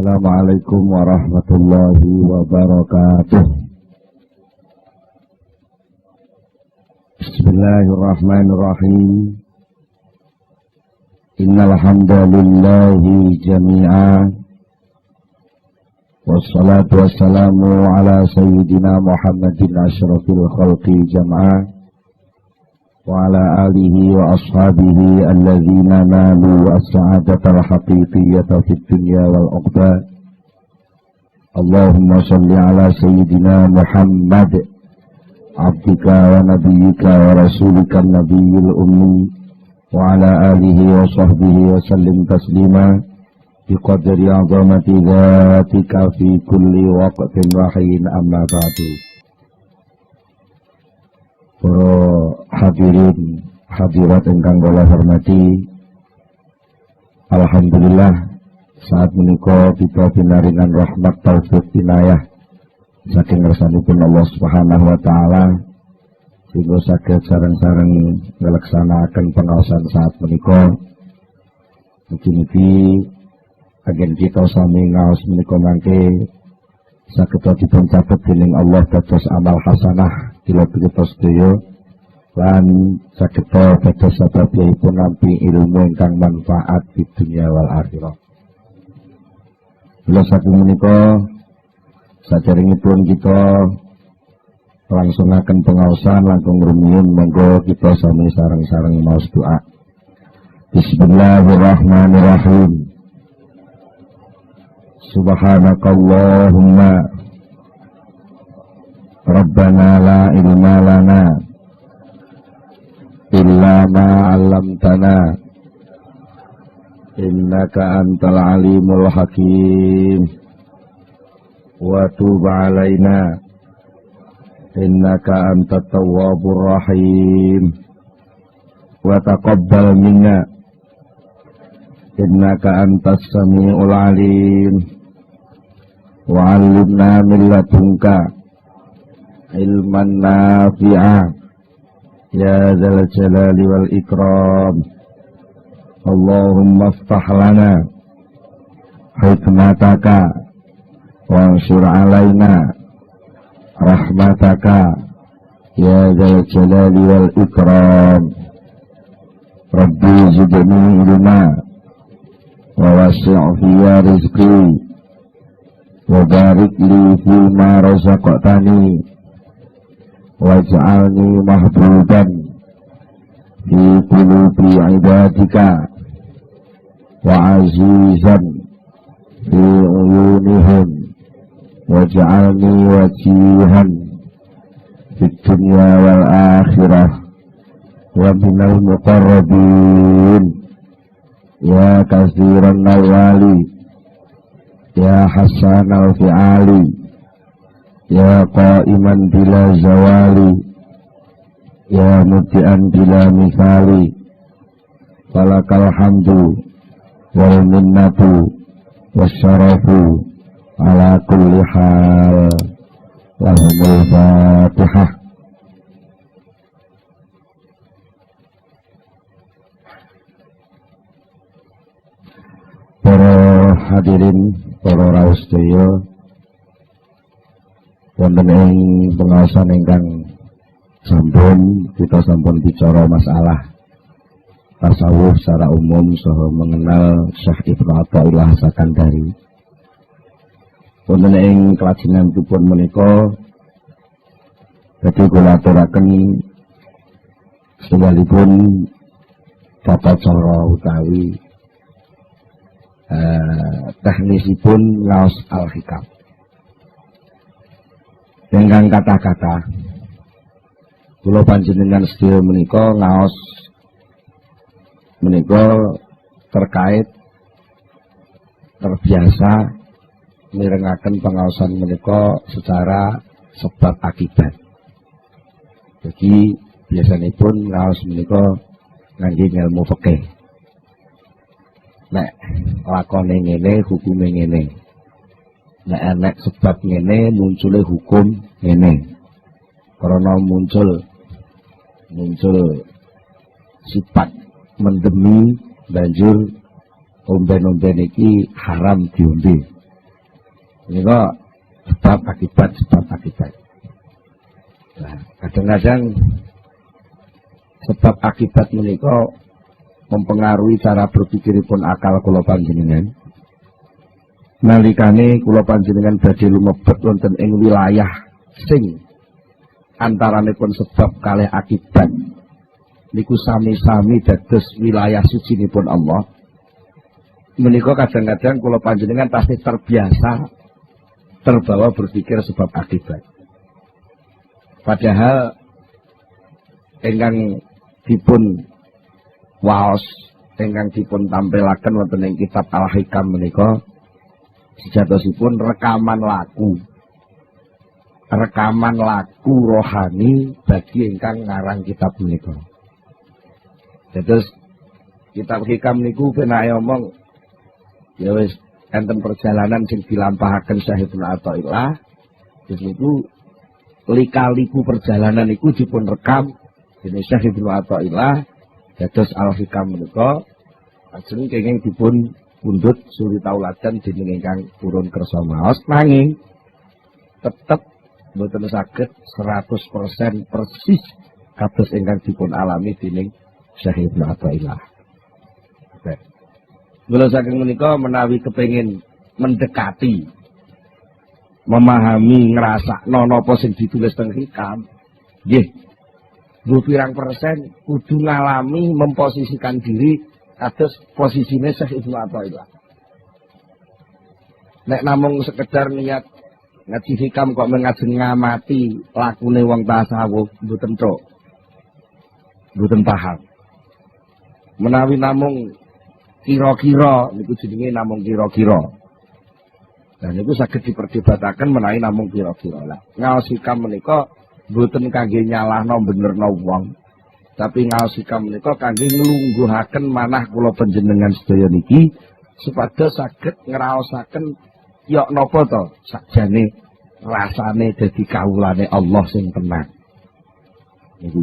Assalamualaikum warahmatullahi wabarakatuh. Bismillahirrahmanirrahim. Innal hamdalillahi jami'a. Wassalatu wassalamu ala sayyidina Muhammadin asyrafil khalqi jam'a. Wa ala alihi wa ashabihi alladzina nalu as-sa'adatal haqiqiyyata fid dunya wal uqba. Allahumma shalli ala sayyidina Muhammad abdika wa nabiyyika wa rasulika nabiyil ummi wa ala alihi wa sahbihi wa sallim taslima biqadri azamati dhatika fi kulli waqtin wa hin, amma ba'du. Para hadirin hadirat ingkang kula hormati, alhamdulillah saat menika kita pinaringan rahmat taufik inayah saking ngersanipun Allah Subhanahu wa taala sehingga saged sareng-sareng nglaksanakaken pengaosan saat menika. Mugi-mugi agen kita sami ngaos menika mangke saged dipun catet dening Allah dados amal hasanah kula kita sedaya lan saged dados sababipun nampi ilmu ingkang manfaat di dunia wal akhirah. Kula saking menika saderengipun kita langsungaken pengaosan langkung rumiyin, monggo kita sami sareng-sareng maos doa. Bismillahirrahmanirrahim. Subhanakallahumma Rabbana la ilma lana illa ma 'allamtana innaka antal alimul hakim wa tub 'alaina innaka antat tawwabur rahim wa taqabbal minna innaka antas samiul alim wa 'allimna min ladunka ilman nafi'a ya dzal jalali wal ikram. Allahumma iftah lana hikmataka wa ansur alaina rahmataka ya dzal jalali wal ikram. Rabbi zidni ilma wa wasi' fiyya rizqi wa barik li fima razaqtani waj'alni mahbuban fi qulubi ibadika wa azizan fi uyunihim waj'alni wajihan fid dunya wal akhirah wa minal muqarrabin ya katsiran nawali ya hasan al-fi'ali ya qa'iman bila zawali ya muti'an bila misali falakal hamdu wal minnatu wasyarafu ala kulli hal. Lahumul fatihah. Para hadirin, para rawuh sedaya, wonten ing pengaosan ingkang sampun kita sampun bicara masalah tasawuf secara umum saha mengenal Syekh Ibnu Athaillah Sakandari. Wonten ing kelajenganipun menika dadi kula aturaken setunggalipun tata cara utawi teknisipun ngaos al-hikam. Dengan kata-kata kula panjenengan sedaya menika ngaos menika terkait terbiasa mirengaken pengaosan menika secara sebab akibat. Jadi biasanipun ngaos menika ngangge ilmu fikih. Nek lakone ngene hukume ngene. Nek enek sebab ngene muncule hukum ngene. Karena muncul sifat mendemi banjur omben-omben iki haram diombe. Ini kok sebab akibat. Nah, kadang-kadang sebab akibat menika mempengaruhi cara berpikiripun akal kula panjenengan. Nalikane kula panjenengan badhe lumebet wonten ing wilayah sing antaranipun sebab kalih akibat niku sami-sami dados wilayah sucinipun Allah. Menika kadang-kadang kula panjenengan pasti terbiasa terbawa berpikir sebab akibat. Padahal ingkang dipun waos, ingkang dipun tampilaken wonten ing kitab Al-Hikam menika sejatosipun rekaman laku rohani bagi ingkang ngarang kitab menika. Terus kitab Hikam niku penake omong ya wis enten perjalanan sing dilampahaken Syekh Ibnu Athaillah. Terus niku lika-liku perjalanan niku dipun rekam dening Syekh Ibnu Athaillah. Dados Al-Hikam menika ajeng kenging dipun pundhut suri tauladan dening ingkang purun kersa maos, nanging tetep mboten saged 100% persis kados ingkang dipun alami dening Syekh Ibnu Athaillah. Mula saking menika menawi kepengin mendekati, memahami, ngrasakno napa sing ditulis teng Hikam, nggih, pirang persen kudu ngalami memposisikan diri kados posisine Syekh Ibnu Athaillah. Nek namung sekedar niat ngaji Hikam kok ngajeng ngamati lakune wong tasawuf mboten tok. Mboten paham. Menawi namung kira-kira niku jenenge namung kira-kira. Lah niku saged diperdebataken menawi namung kira-kira. Lah ngaos Hikam menika mboten kangge nyalahno benerno wong, tapi ngaos Hikam menika kangge nglungguhaken manah kula panjenengan sedaya niki supados saged ngraosaken ya napa to sakjane rasane dadi kawulane Allah sing tenang. Niku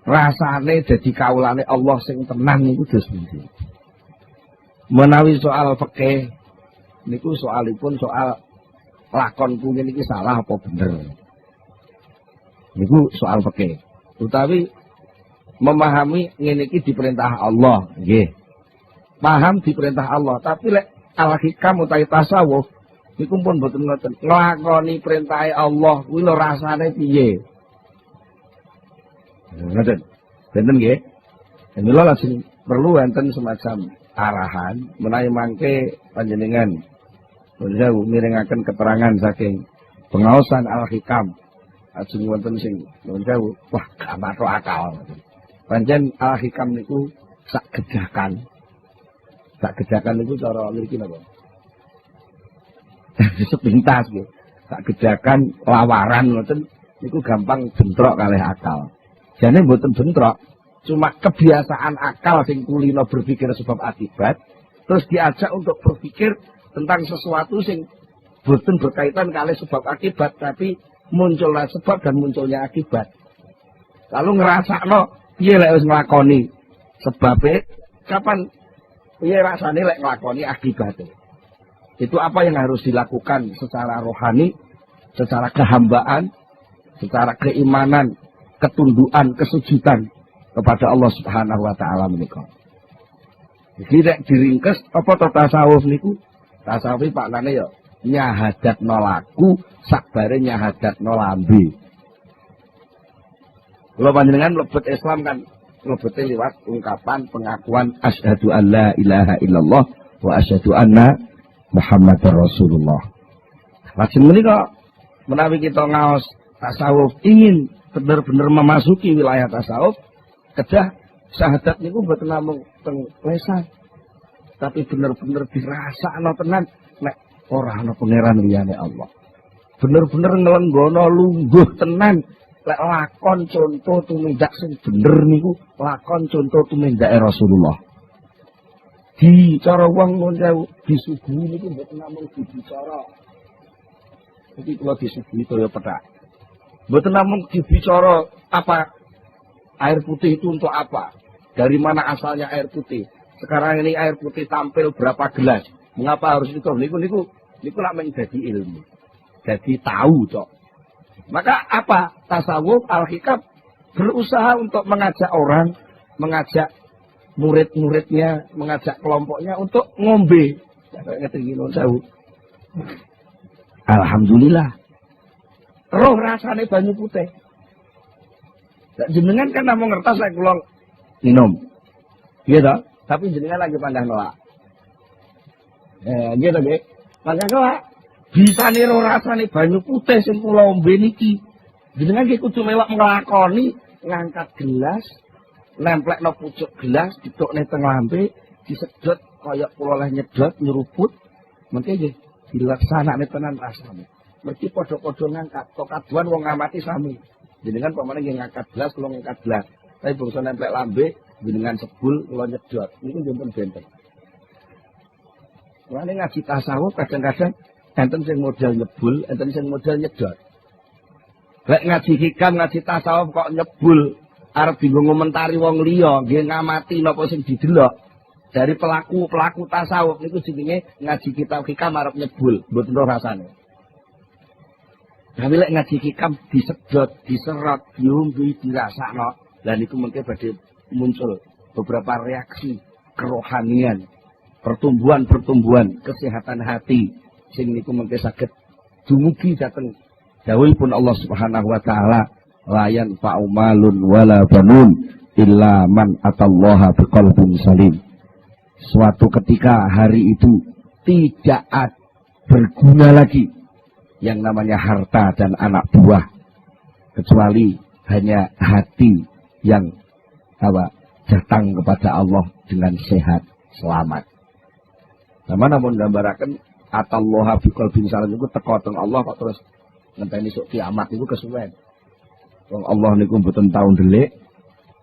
rasane dadi kawulane Allah sing tenang niku dos pundi. Menawi soal fikih niku soalipun soal lakon kuwi niki salah apa bener. Niku soal fikih. Utawi memahami ngene iki diperintah Allah, nggih. Paham diperintah Allah, tapi lek Al-Hikam utawi tasawuf niku pun mboten ngoten. Nglakoni perintahe Allah kuwi lho rasane piye? Ngoten. Benten nggih. Mila langsung perlu enten semacam arahan menawi mangke panjenengan menawi mirengaken keterangan saking pengaosan Al-Hikam ajeng wonten sing menawi wah gak masuk akal. Pancen Al-Hikam niku sak gedakan. Sak gedakan niku cara mriki napa? Sepintas nggih. Sak gedakan lawaran ngoten niku gampang bentrok kalih akal. Jane mboten bentrok, cuma kebiasaan akal sing kulino berpikir sebab akibat, terus diajak untuk berpikir tentang sesuatu sing mboten berkaitan kali sebab akibat, tapi munculnya sebab dan munculnya akibat. Lalu ngrasakno piye lek wis nglakoni sebabe, kapan piye rasane lek nglakoni akibate. Itu apa yang harus dilakukan secara rohani, secara kehambaan, secara keimanan, ketundukan, kesujudan kepada Allah Subhanahu wa taala menika. Iki nek diringkes apa to tasawuf niku? Tasawuf maknane ya nyahadatno laku sakbare nyahadatno lambe. Kula panjenengan mlebet Islam kan mlebete liwat ungkapan pengakuan asyhadu alla ilaha illallah wa asyhadu anna Muhammadar Rasulullah. Lajeng menika menawi kita ngaos tasawuf ingin benar-benar memasuki wilayah tasawuf, kedah syahadat niku mboten namung teng lesan, tapi bener-bener dirasakno tenan nek ora ana pangeran liyane Allah. Bener-bener nglenggono lungguh tenan lek lakon contoh tumindak sing bener niku lakon contoh tumindake Rasulullah. Di cara wong ngono disuguhi niku mboten namung dibicara. Iki kula disuguhi kaya pethak. Mboten namung dibicara apa air putih itu untuk apa, dari mana asalnya air putih. Sekarang ini air putih tampil berapa gelas, mengapa harus itu? Niku Niku lak men dadi ilmu. Dadi tahu, Cok. Maka apa? Tasawuf al-hikam berusaha untuk mengajak orang, mengajak murid-muridnya, mengajak kelompoknya untuk ngombe. Ngerti gini, tahu. Alhamdulillah. Roh rasane banyu putih. Jenengan kan namung ngertos lek kula minum. Gitu. Tapi jenengan lagi pandang nolak. Gitu nggih. Pandang nolak. Bisa niru rasane banyu putih sing kula ombe niki. Jenengan nggih kudu melok nglakoni ngangkat gelas, nemplekno pucuk gelas, ditukne teng lambe, disedot kaya kula leh nyedot nyeruput. Mengke nggih dilaksanakne tenan rasane. Mergi padha-padha ngangkat, kok kaduan wong ngamati sami. Jenengan pamane nggih ngangkat gelas, kula ngangkat gelas. Tapi bangsa nemplek lambe, jenengan sebul kula nyedot. Niku njenengan benten. Mulane ngaji tasawuf kadang-kadang enten sing modal nyebul, enten sing modal nyedot. Lek ngaji hikam, ngaji tasawuf kok nyebul, arep bingung ngomentari wong liya, nggih ngamati napa sing didelok. Dari pelaku tasawuf niku jenenge ngaji kitab hikam arep nyebul, mboten roh rasane. Tapi lek ngaji hikam disedot, diserot, diombe, dirasakno, lan niku mengke badhe muncul beberapa reaksi kerohanian, pertumbuhan kesehatan hati. Sing niku mengke saged dumugi dhateng dawuhipun Allah Subhanahu wa taala, layan fa'umalun wala banun illa man atallaha biqalbin salim. Suatu ketika hari itu tidak berguna lagi yang namanya harta dan anak buah kecuali hanya hati yang datang kepada Allah dengan sehat selamat. Sama namun gambarkan atallaha biqalbin salim niku teko teng Allah kok terus ngenteni sok kiamat niku kesuwen. Wong Allah niku mboten tau ndelik.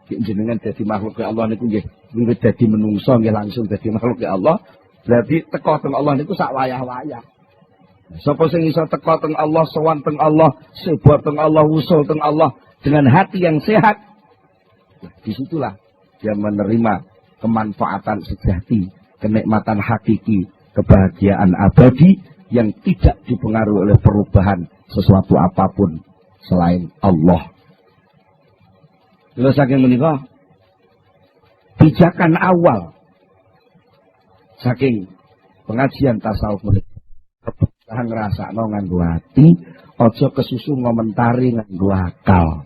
Jenengan dadi makhluk Allah niku nggih wiwit dadi menungso nggih langsung dadi makhluk Allah. Berarti teko teng Allah niku sak wayah-wayah. Sapa sing iso teko teng Allah, sowan teng Allah, sebab teng Allah, usul teng Allah dengan hati yang sehat. Disitulah dia menerima kemanfaatan sejati, kenikmatan hakiki, kebahagiaan abadi yang tidak dipengaruhi oleh perubahan sesuatu apapun selain Allah. Lalu saking menikah, pijakan awal saking pengajian tasawuf menikah, kebetulan ngrasakno nganggo hati, aja kesusu ngomentari nganggo akal.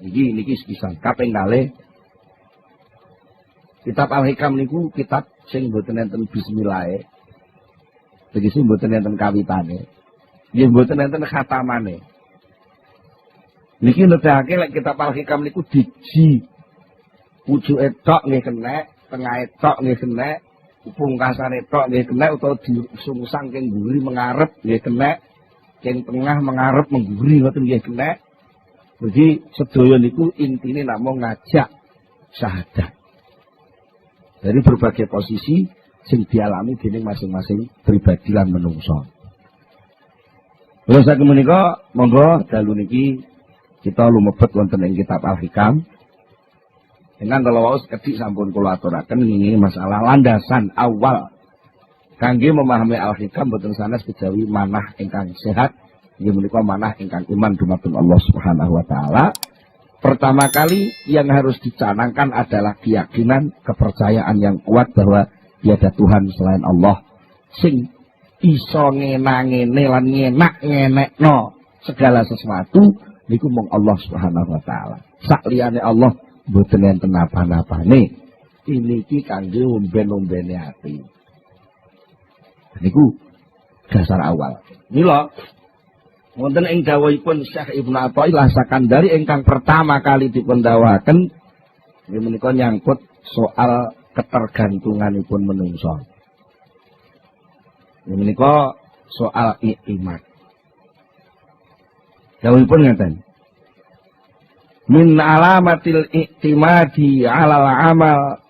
Niki sepisan kaping kalih. Kitab Al-Hikam niku kitab sing mboten enten bismillah. Tegese mboten enten kawitane. Nggih mboten enten khatamane. Niki nedhake lek kitab Al-Hikam niku diji. Pucuke tok nggih kenek, tengahe tok nggih kenek, pungkasane tok nggih kenek utawa disungsang keng mburi mengarep nggih kenek, keng tengah mengarep mengguri ngoten nggih kenek. Jadi sedaya niku intine namung ngajak syahadat. Dari berbagai posisi sing dialami dening masing-masing pribadi lan menungso. Terus saking menika monggo dalu niki kita lumebet wonten ing kitab Al-Hikam. Dengan kalau waos kedik sampun kula aturaken ini masalah landasan awal kangge memahami Al-Hikam boten sanes kejawi manah ingkang sehat, inggih menika manah ingkang iman dumateng Allah Subhanahu wa taala. Pertama kali yang harus dicanangkan adalah keyakinan, kepercayaan yang kuat bahwa tiada Tuhan selain Allah sing iso ngenangene lan ngenekno segala sesuatu niku mung Allah Subhanahu wa taala. Sak liyane Allah mboten enten apa-apane. Niki kangge omben-ombene ati. Niku dasar awal. Mila wonten ing dawuhipun Syekh Ibnu Athaillah Sakandari ingkang pertama kali dipundawaken inggih menika nyangkut soal ketergantunganipun menungso. Inggih menika soal iktimat. Dawuhipun ngaten. Min alamatil iktimadi 'alal amal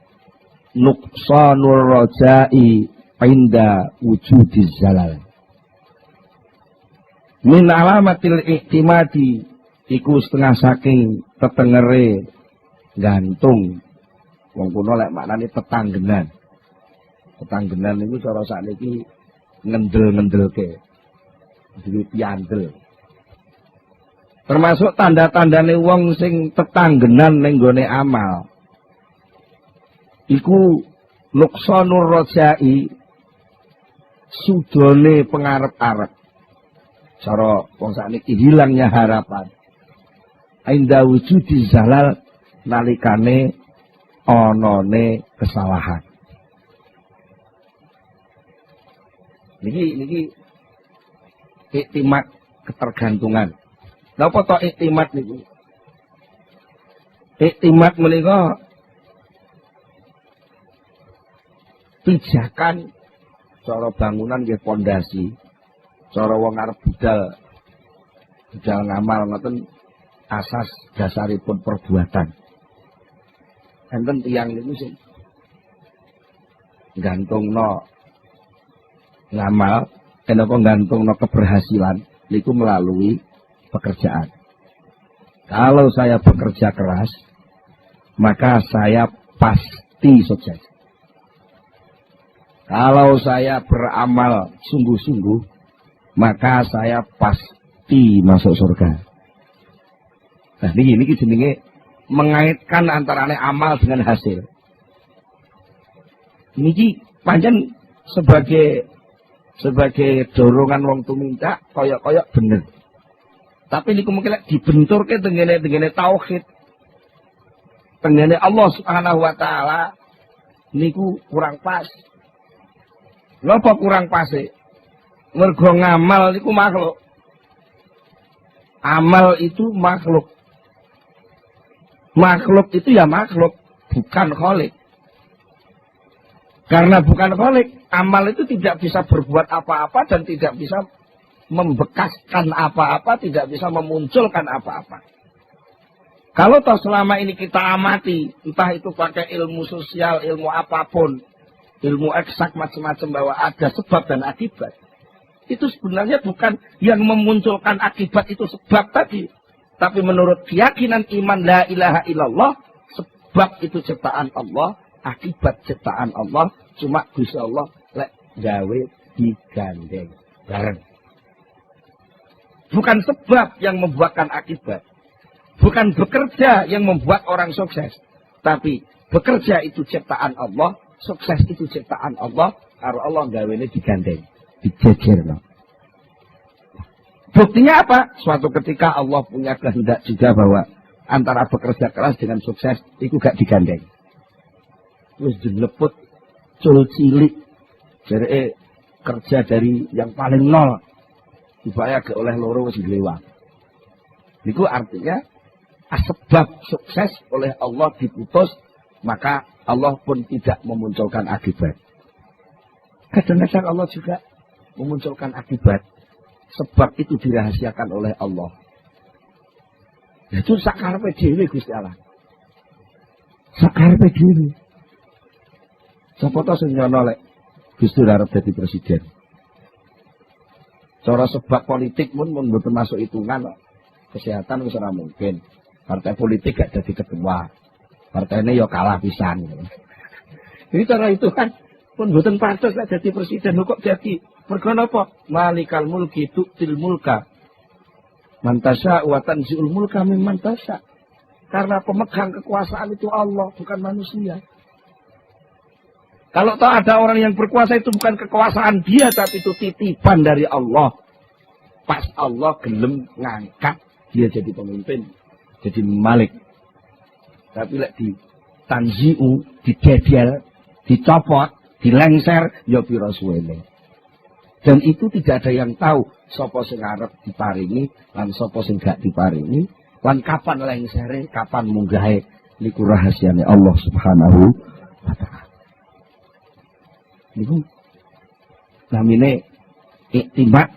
nuqsanur raja'i 'inda wujudiz zalal. Min alamatil iktimadi iku setengah saking tetengere gantung. Wong kuno lek maknane tetanggenan. Tetanggenan niku cara sakniki ngendel-ngendelke. Duwe piandel. Termasuk tanda-tandane wong sing tetanggenan ning gone amal. Iku nuqsanur rajai, sudone pengarep-arep. Cara wong sakniki hilangnya harapan. Ainda wujudi zalal nalikane onone kesalahan. Niki iktimat ketergantungan. Napa to iktimat niku? Iktimat menika pijakan cara bangunan nggih pondasi. Cara wong arep budal ngamal ngoten asas dasaripun perbuatan. Enten tiyang niku sing gantungno ngamal, kenapa gantungno keberhasilan niku melalui pekerjaan. Kalau saya bekerja keras, maka saya pasti sukses. Kalau saya beramal sungguh-sungguh, maka saya pasti masuk surga. Nah, ini jenenge mengaitkan antara amal dengan hasil. Niki pancen sebagai dorongan wong tumindak koyok-koyok bener. Tapi niku mungkin dibenturke tengene tauhid. Tengene Allah Subhanahu wa taala niku kurang pas. Napa kurang pas e? Mergo ngamal niku makhluk. Amal itu makhluk. Makhluk itu ya makhluk, bukan khalik. Karena bukan khalik, amal itu tidak bisa berbuat apa-apa dan tidak bisa membekaskan apa-apa, tidak bisa memunculkan apa-apa. Kalau toh selama ini kita amati, entah itu pakai ilmu sosial, ilmu apapun, ilmu eksak macam-macam bahwa ada sebab dan akibat. Itu sebenarnya bukan yang memunculkan akibat itu sebab tadi. Tapi menurut keyakinan iman la ilaha illallah, sebab itu ciptaan Allah, akibat ciptaan Allah, cuma Gusti Allah lek gawe digandeng bareng. Bukan sebab yang membuatkan akibat. Bukan bekerja yang membuat orang sukses. Tapi bekerja itu ciptaan Allah, sukses itu ciptaan Allah, karo Allah gawene digandeng, dijejerno. Buktinya apa? Suatu ketika Allah punya kehendak juga bahwa antara bekerja keras dengan sukses itu gak digandeng. Terus dileput cul cilik. Jadi kerja dari yang paling nol. Supaya gak oleh loro wis lewat. Itu artinya sebab sukses oleh Allah diputus, maka Allah pun tidak memunculkan akibat. Kadang-kadang Allah juga memunculkan akibat. Sebab itu dirahasiakan oleh Allah. Itu sakarepe dhewe Gusti Allah. Sakarepe dhewe. Sapa to sing nyono lek Gusti arep dadi presiden? Cara sebab politik pun mboten masuk hitungan. Kesehatan wis ora mungkin. Partai politik gak dadi ketua. Partainya ya kalah pisan. Ini cara itu kan pun mboten pantes lek dadi presiden kok dadi. Mergo napa? Malikal mulki tu'til mulka man tasya wa tanzi'ul mulka mimman tasya. Karena pemegang kekuasaan itu Allah, bukan manusia. Kalau tahu ada orang yang berkuasa itu bukan kekuasaan dia, tapi itu titipan dari Allah. Pas Allah gelem ngangkat dia jadi pemimpin, jadi malik. Tapi lek di tanzi'u, didedel, dicopot, dilengser, ya pira suwene. Dan itu tidak ada yang tahu sapa sing arep diparingi lan sapa sing gak diparingi, lan kapan lengsere, kapan munggahe, niku rahasiane Allah Subhanahu wa taala. Niku namine iktimat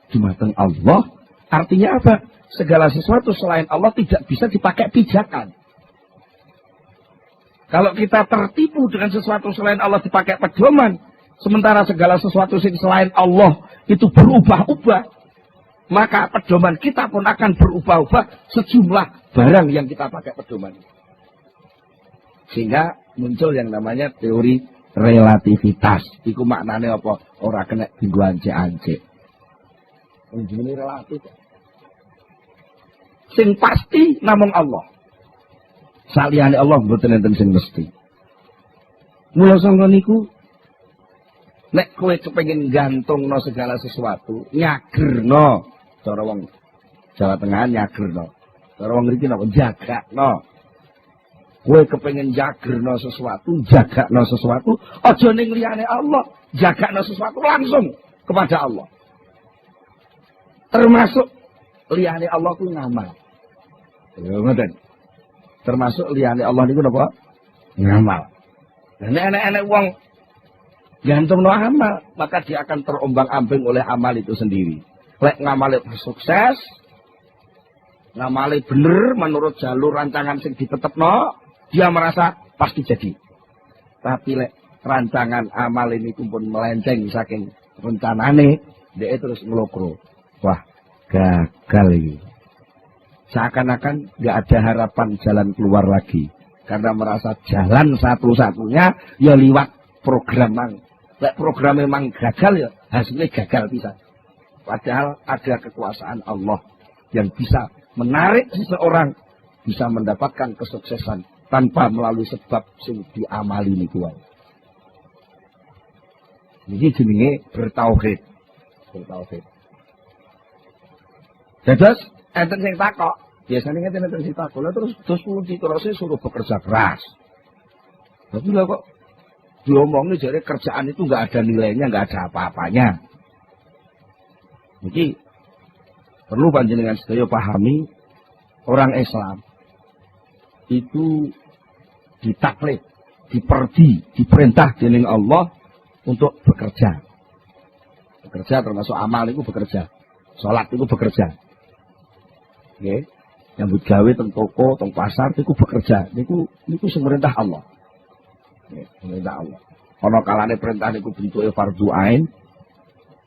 dumateng Allah. Artinya apa? Segala sesuatu selain Allah tidak bisa dipakai pijakan. Kalau kita tertipu dengan sesuatu selain Allah dipakai pedoman, sementara segala sesuatu selain Allah itu berubah-ubah, maka pedoman kita pun akan berubah-ubah sejumlah barang yang kita pakai pedoman. Sehingga muncul yang namanya teori relativitas. Iku maknane apa? Ora kena dienggo ancek-ancek. Ini relatif. Sing pasti namung Allah. Saliyane Allah mboten enten sing mesti. Mula sangka niku nek kowe kepengin gantungno segala sesuatu, nyagerno. Cara wong Jawa Tengah nyagerno. Cara wong mriki napa jagakno. Kowe kepengin jagerno sesuatu, jagakno sesuatu, aja ning liyane Allah, jagakno sesuatu langsung kepada Allah. Termasuk liyane Allah ku ngamal. Ya ngoten. Termasuk liyane Allah niku napa? Ngamal. Nek enek wong gantungno amal, maka dia akan terombang-ambing oleh amal itu sendiri. Lek ngamale sukses, ngamale bener menurut jalur rancangan sing ditetepno, dia merasa pasti jadi. Tapi lek rancangan amal ini pun melenceng saking rencanane, dia terus ngelokro. Wah, gagal ini. Seakan-akan nggak ada harapan jalan keluar lagi. Karena merasa jalan satu-satunya ya liwat program mang. Lek program memang gagal ya hasilnya gagal bisa. Padahal ada kekuasaan Allah yang bisa menarik seseorang bisa mendapatkan kesuksesan tanpa melalui sebab sing diamali niku wae. Iki jenenge bertauhid. Bertauhid. Dados enten sing takok, biasanya enten sing takok, terus pundi terus suruh bekerja keras. Tapi lah kok diomongin jadi kerjaan itu nggak ada nilainya, nggak ada apa-apanya. Jadi perlu panjenengan sedaya pahami orang Islam itu ditaklid, diperintah dening Allah untuk bekerja. Bekerja termasuk amal itu bekerja. Salat itu bekerja. Nggih. Nyambut gawe teng toko, teng pasar itu bekerja. Niku sing merintah Allah. Nggih, merintah Allah. Ana kalane perintah niku bentuke fardhu ain.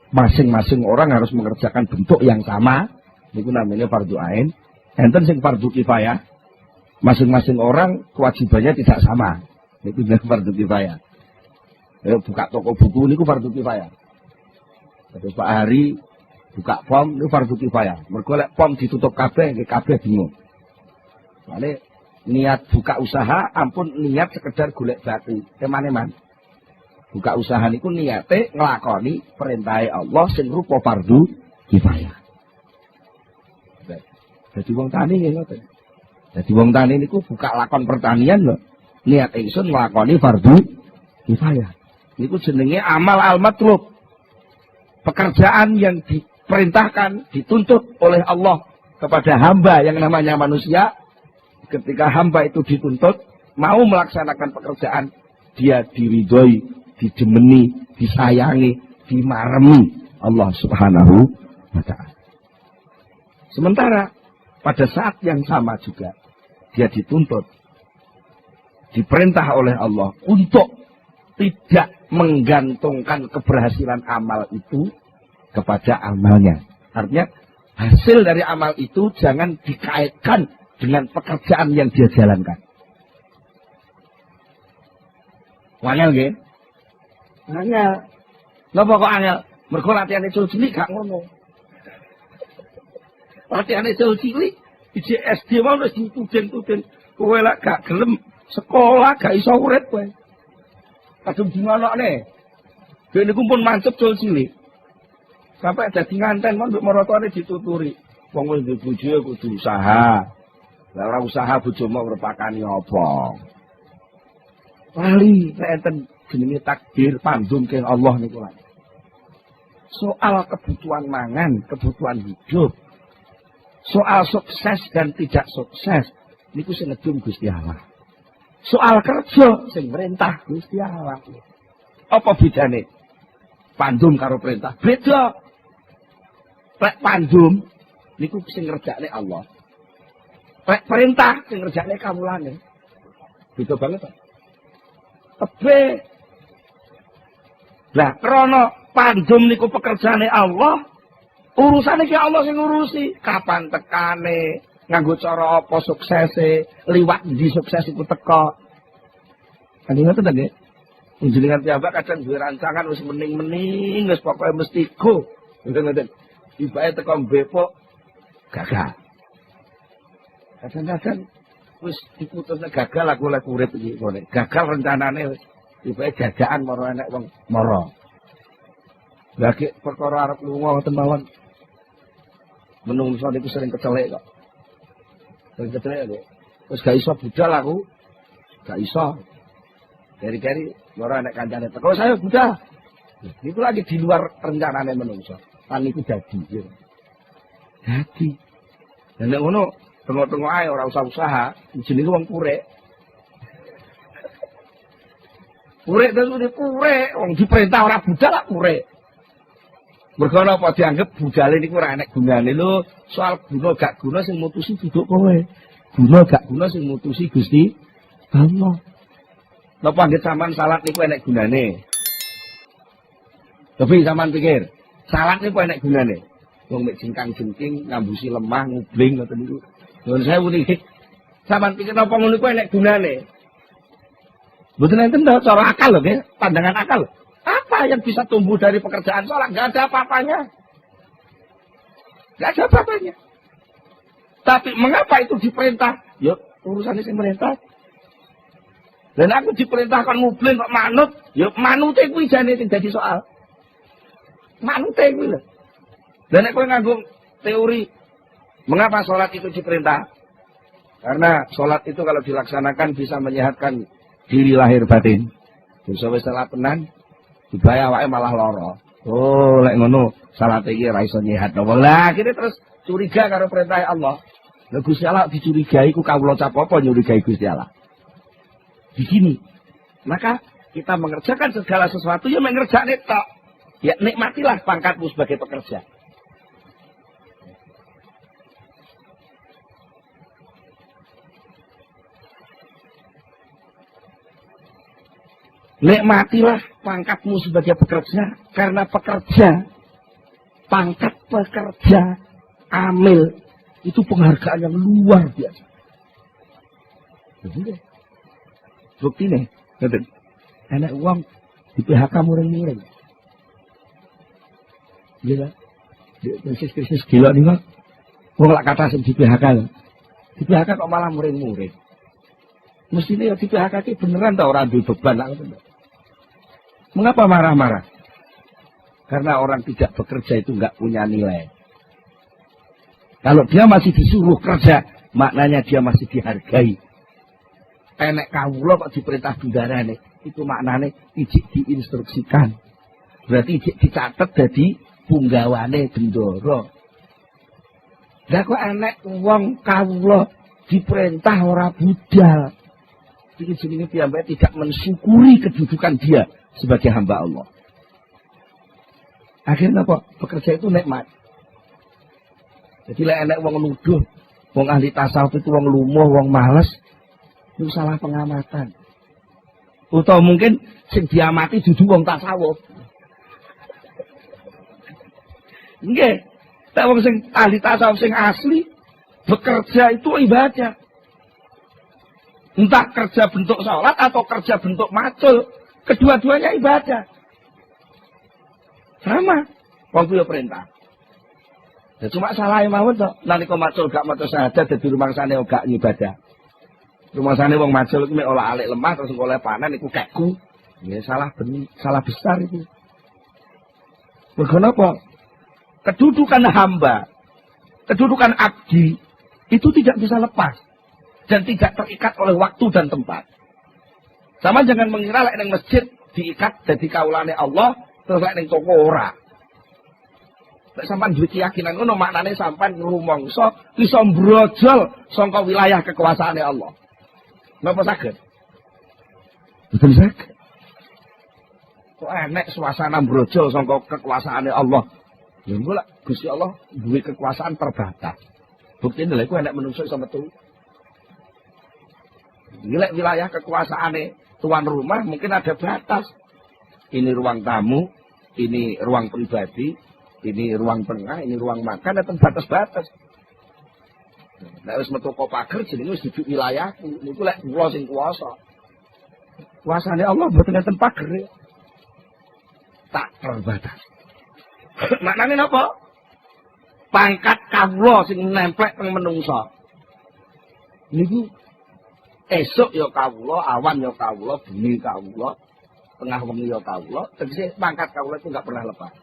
Masing-masing orang harus mengerjakan bentuk yang sama. Niku namanya fardhu ain. Enten sing fardhu kifayah. Masing-masing orang kewajibannya tidak sama. Niku jenenge fardhu kifayah. Ayo buka toko buku niku fardhu kifayah. Terus Pak Hari buka pom niku fardhu kifayah. Mergo lek pom ditutup kabeh, nggih kabeh bingung. Mane niat buka usaha ampun niat sekedar golek batu. Teman-teman. Buka usaha niku niate nglakoni perintahe Allah sing rupa fardhu kifayah. Dadi wong tani nggih ngoten. Dadi wong tani niku buka lakon pertanian lho. Niat ingsun nglakoni fardhu kifayah. Niku jenenge amal al-matlub. Pekerjaan yang diperintahkan, dituntut oleh Allah kepada hamba yang namanya manusia. Ketika hamba itu dituntut mau melaksanakan pekerjaan, dia diridhoi, dijemeni, disayangi, dimaremi Allah Subhanahu wa ta'ala. Sementara pada saat yang sama juga dia dituntut, diperintah oleh Allah untuk tidak menggantungkan keberhasilan amal itu kepada amalnya. Artinya hasil dari amal itu jangan dikaitkan dengan pekerjaan yang dia jalankan. Angel nggih? Angel. Napa kok angel? Mergo latihane cilik gak ngono. Latihane cilik iji SD wae wis dituding-tuding. Kowe lek gak gelem sekolah gak iso urip kowe. Kadung dingonokne. Dene niku pun mancep cilik. Sampai dadi nganten mon mbok marotone dituturi. Wong wis duwe bojo kudu usaha. Lah ora usaha bojomu ngrepakani apa? Lali nek enten jenenge takdir pandung keng Allah niku lali. Soal kebutuhan mangan, kebutuhan hidup. Soal sukses dan tidak sukses niku sing ngedum Gusti Allah. Soal kerja sing merintah Gusti Allah. Apa bedane? Pandum karo perintah beda. Lek pandum niku sing ngerjakne Allah. Lek perintah sing ngerjakne kawulane. Beda banget to. Tebe. Lah krana pandum niku pekerjaane Allah, urusane ki Allah sing ngurusi. Kapan tekane, nganggo cara apa suksese, liwat ndi sukses iku teka. Kan ngoten ta nggih? Jenengan piyambak kadang duwe rancangan wis mening-mening wis pokoke mesti go. Ngoten-ngoten. Ibake teko mbepok gagal. Kadang-kadang wis diputusne gagal aku lek urip iki ngene. Gagal rencanane wis ibake jajakan maro enek wong mara. Lagi perkara arep lunga ngoten mawon. Menungso niku sering kecelek kok. Sering kecelek kok. Wis gak iso budal aku. Gak iso. Keri-keri ora enek kancane teko saya budal. Niku lagi di luar rencanane menungso. Lan niku dadi. Dadi. Dan nek ngono tengok-tengok ae ora usah usaha, jenenge wong purek. Purek terus purek, wong diperintah ora budal lak purek. Mergo napa dianggep budale niku ora enek gunane lho, soal guna gak guna sing mutusi duduk kowe. Guna gak guna sing mutusi Gusti Allah. Napa anggere sampean salat niku enek gunane? Tapi sampean pikir, salat niku enek gunane? Wong mek jingkang-jingking, ngambusi lemah, ngubling ngoten niku. Nuwun sewu niki. Sampean pikir napa ngono niku enek gunane? Mboten enten to cara akal lho, nggih, pandangan akal. Apa yang bisa tumbuh dari pekerjaan sholat? Gak ada apa-apanya. Gak ada apa-apanya. Tapi mengapa itu diperintah? Yuk, urusannya sing perintah. Dan aku diperintahkan ngublin kok manut. Yuk, manute kuwi jane sing dadi soal. Manute kuwi lho. Dan aku nganggo teori mengapa sholat itu diperintah? Karena sholat itu kalau dilaksanakan bisa menyehatkan diri lahir batin. Bisa wis salat tenan. Dibaya awake malah lara. Oh, lek ngono salate iki ora iso nyehat. Lah, kene terus curiga karo perintah Allah. Lah Gusti Allah dicurigai ku kawula cap apa nyurigai Gusti Allah. Begini. Maka kita mengerjakan segala sesuatu ya mengerjakne tok. Ya nikmatilah pangkatmu sebagai pekerja. Nikmatilah pangkatmu sebagai pekerja, karena pekerja, pangkat pekerja, amil, itu penghargaan yang luar biasa. Bukti nih, enak uang di PHK muring-muring. Gila, krisis gila nih kan, uang lak kata di PHK, di PHK kok malah muring-muring. Mestinya ya di PHK ini beneran tau orang ambil beban lah. Mengapa marah-marah? Karena orang tidak bekerja itu nggak punya nilai. Kalau dia masih disuruh kerja, maknanya dia masih dihargai. Enek kawula kok diperintah bundarane, itu maknanya ijik diinstruksikan. Berarti ijik dicatat jadi punggawane bendoro. Lah kok enek wong kawula diperintah ora budal. Iki jenenge piyambake tidak mensyukuri kedudukan dia sebagai hamba Allah. Akhirnya apa? Bekerja itu nikmat. Jadi lek enek wong nuduh, wong ahli tasawuf itu wong lumuh, wong males, itu salah pengamatan. Atau mungkin sing diamati dudu wong tasawuf. Nggih. Lek wong sing ahli tasawuf sing asli bekerja itu ibadah. Entah kerja bentuk sholat atau kerja bentuk macul. Kedua-duanya ibadah. Sama. Waktu ya perintah. Ya cuma salah mawon to. Nalika macul gak maca syahadat dadi rumangsane gak ngibadah. Rumangsane wong macul iki mek olah alik lemah terus oleh panen iku kekku. Ya salah besar itu. Mergo napa? Kedudukan hamba, kedudukan abdi itu tidak bisa lepas. Dan tidak terikat oleh waktu dan tempat. Sama jangan mengira lek ning masjid diikat dadi kaulane Allah, terus lek ning toko ora. Lek sampean duwe keyakinan ngono maknane sampean rumangsa iso brojol saka wilayah kekuasaane Allah. Napa saged? Betul saged. Kok enek suasana brojol saka kekuasaane Allah. Ya engko lek Gusti Allah duwe kekuasaan terbatas. Buktine lha iku enek menungso iso metu. Gila wilayah kekuasaane tuan rumah mungkin ada batas. Ini ruang tamu, ini ruang pribadi, ini ruang tengah, ini ruang makan, ada batas-batas. Nek wis metu kok pager jenenge wis duduk wilayahku, niku lek kula sing kuwasa. Kuasane Allah mboten enten pager. Tak terbatas. Maknane napa? Pangkat kawula sing nemplek teng menungsa. Niku esuk ya kawula, awan ya kawula, bengi kawula, tengah wengi ya kawula, tegese pangkat kawula itu enggak pernah lepas.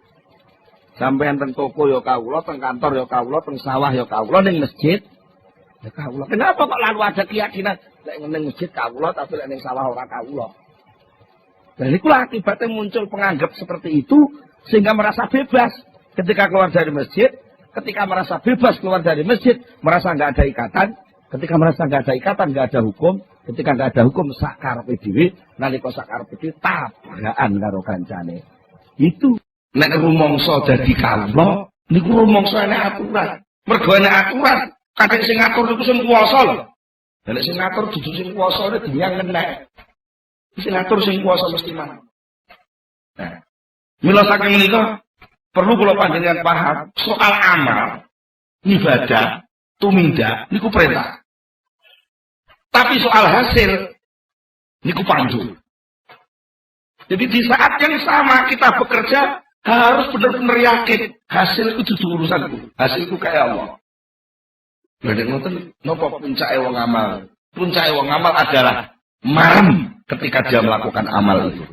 Sampeyan teng toko ya kawula, teng kantor ya kawula, teng sawah ya kawula, ning masjid ya kawula. Kenapa kok lalu ada keyakinan lek ning masjid kawula tapi lek ning sawah ora kawula? Dan itulah akibatnya muncul penganggap seperti itu sehingga merasa bebas ketika keluar dari masjid, ketika merasa bebas keluar dari masjid, merasa nggak ada ikatan. Ketika merasa nggak ada ikatan, nggak ada hukum. Ketika nggak ada hukum, sakar PDW. Nalika sakar PDW, tabrakan karo kancane. Itu nek rumangsa dadi kawula, niku rumangsa nek aturan. Mergo nek aturan, kadang sing ngatur niku sing kuwasa lho. Nek sing ngatur dudu sing kuwasa nek dinyang kenek. Sing ngatur sing kuwasa mesti mah. Nah, mila saking menika perlu kula panjenengan paham soal amal, ibadah, tumindak niku perintah. Tapi soal hasil, niku pandu. Jadi di saat yang sama kita bekerja, harus benar-benar yakin hasil itu urusanku. Hasilku kayak Allah. Berarti ngoten napa puncake wong amal? Puncake wong amal adalah marem ketika dia melakukan amal itu.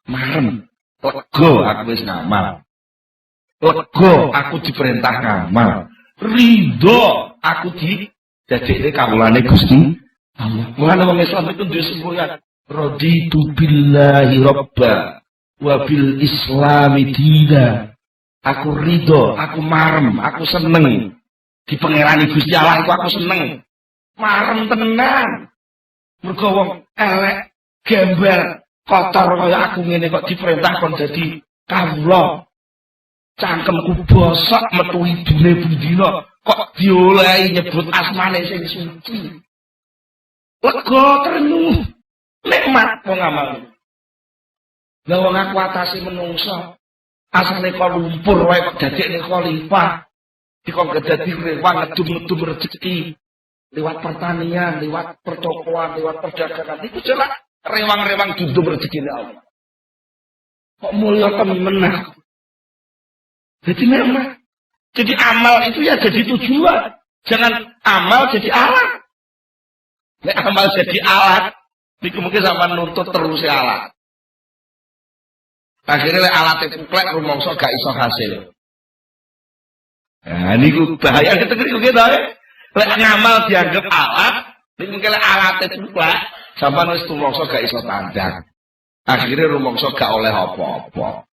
Marem, lega aku wis ngamal. Lega aku diperintah ngamal. Ridho aku dadekne kawulane Gusti Allah. Mulane wong Islam itu duwe semboyan. Raditu billahi robba wa bil islami dina. Aku ridho, aku marem, aku seneng. Di pangerane Gusti Allah aku seneng. Marem tenan. Mergo wong elek, gembel, kotor kaya aku ngene kok diperintah kon dadi kawula. Cangkemku bosok metu idune bendina kok diolehi nyebut asmane sing suci. Lega ternyuh nikmat wong amal. Lah wong aku atase menungso asale kok lumpur wae kok dadekne khalifah. Dikon dadi rewang ngedum-ngedum rezeki lewat pertanian, lewat pertokoan, lewat perdagangan. Iku jelas rewang-rewang dudum rezeki Allah. Kok mulya temen. Jadi memang, jadi amal itu ya jadi tujuan. Jangan amal jadi alat. Nek amal jadi alat, niku mungkin sampean nuntut terus alat. Akhirnya alat itu klek rumangsa gak iso hasil. Nah, niku bahaya keteker niku gitu. Lek ngamal dianggap alat, niku mungkin alat itu klek sampean wis rumangsa gak iso tandang. Akhirnya rumangsa gak oleh apa-apa.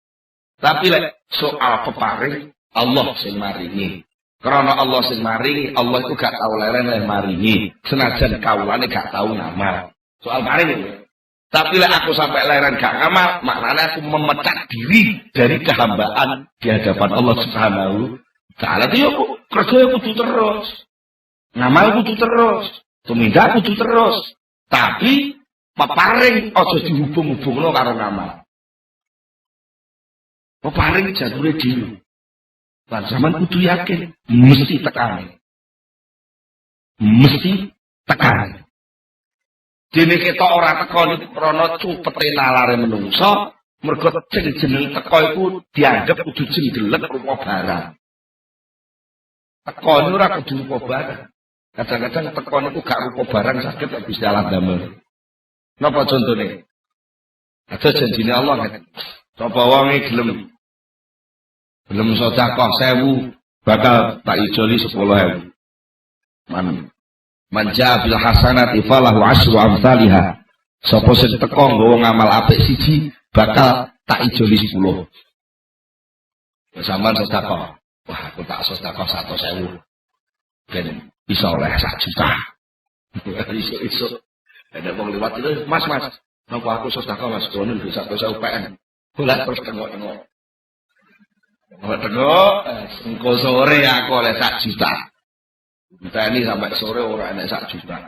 Tapi lek soal peparing Allah sing maringi. Karena Allah sing maringi, Allah itu gak tahu leren maringi. Senajan kawulane gak tahu ngamal. Soal paring. Tapi lek aku sampai leren gak ngamal, maknanya aku memecat diri dari kehambaan di hadapan Allah Subhanahu wa taala. Itu ya kerja kudu terus. Ngamal kudu terus. Tumindak kudu terus. Tapi peparing aja dihubung-hubungno karo ngamal. Peparing jadure dhewe. Lan sampean kudu yakin mesti tekan. Mesti tekan. Dene ketok ora teko niku krana cupete nalare menungso, mergo jeneng teko iku dianggap kudu jenggelet rupa barang. Teko niku ora kudu rupa barang. Kadang-kadang teko niku gak rupa barang saged kok Gusti Allah damel. Napa contone? Ada janjine Allah kan. Sapa wonge gelem sedekah 1000 bakal tak ijoli 10.000. Manja bil hasanati falahu asyru amsalihha. Sapa sing teka nggawa ngamal apik siji bakal tak ijoli 10. Sampeyan sedekah. Wah, aku tak sedekah 100.000. Ben bisa oleh 1 juta. Iso-iso. Ada wong liwat itu, Mas. Napa aku sedekah Mas kono bisa 100.000 PN. Golek terus tengok-tengok. Tengok, engko sore aku oleh 1 juta. Ditani sampai sore ora enek 1 juta.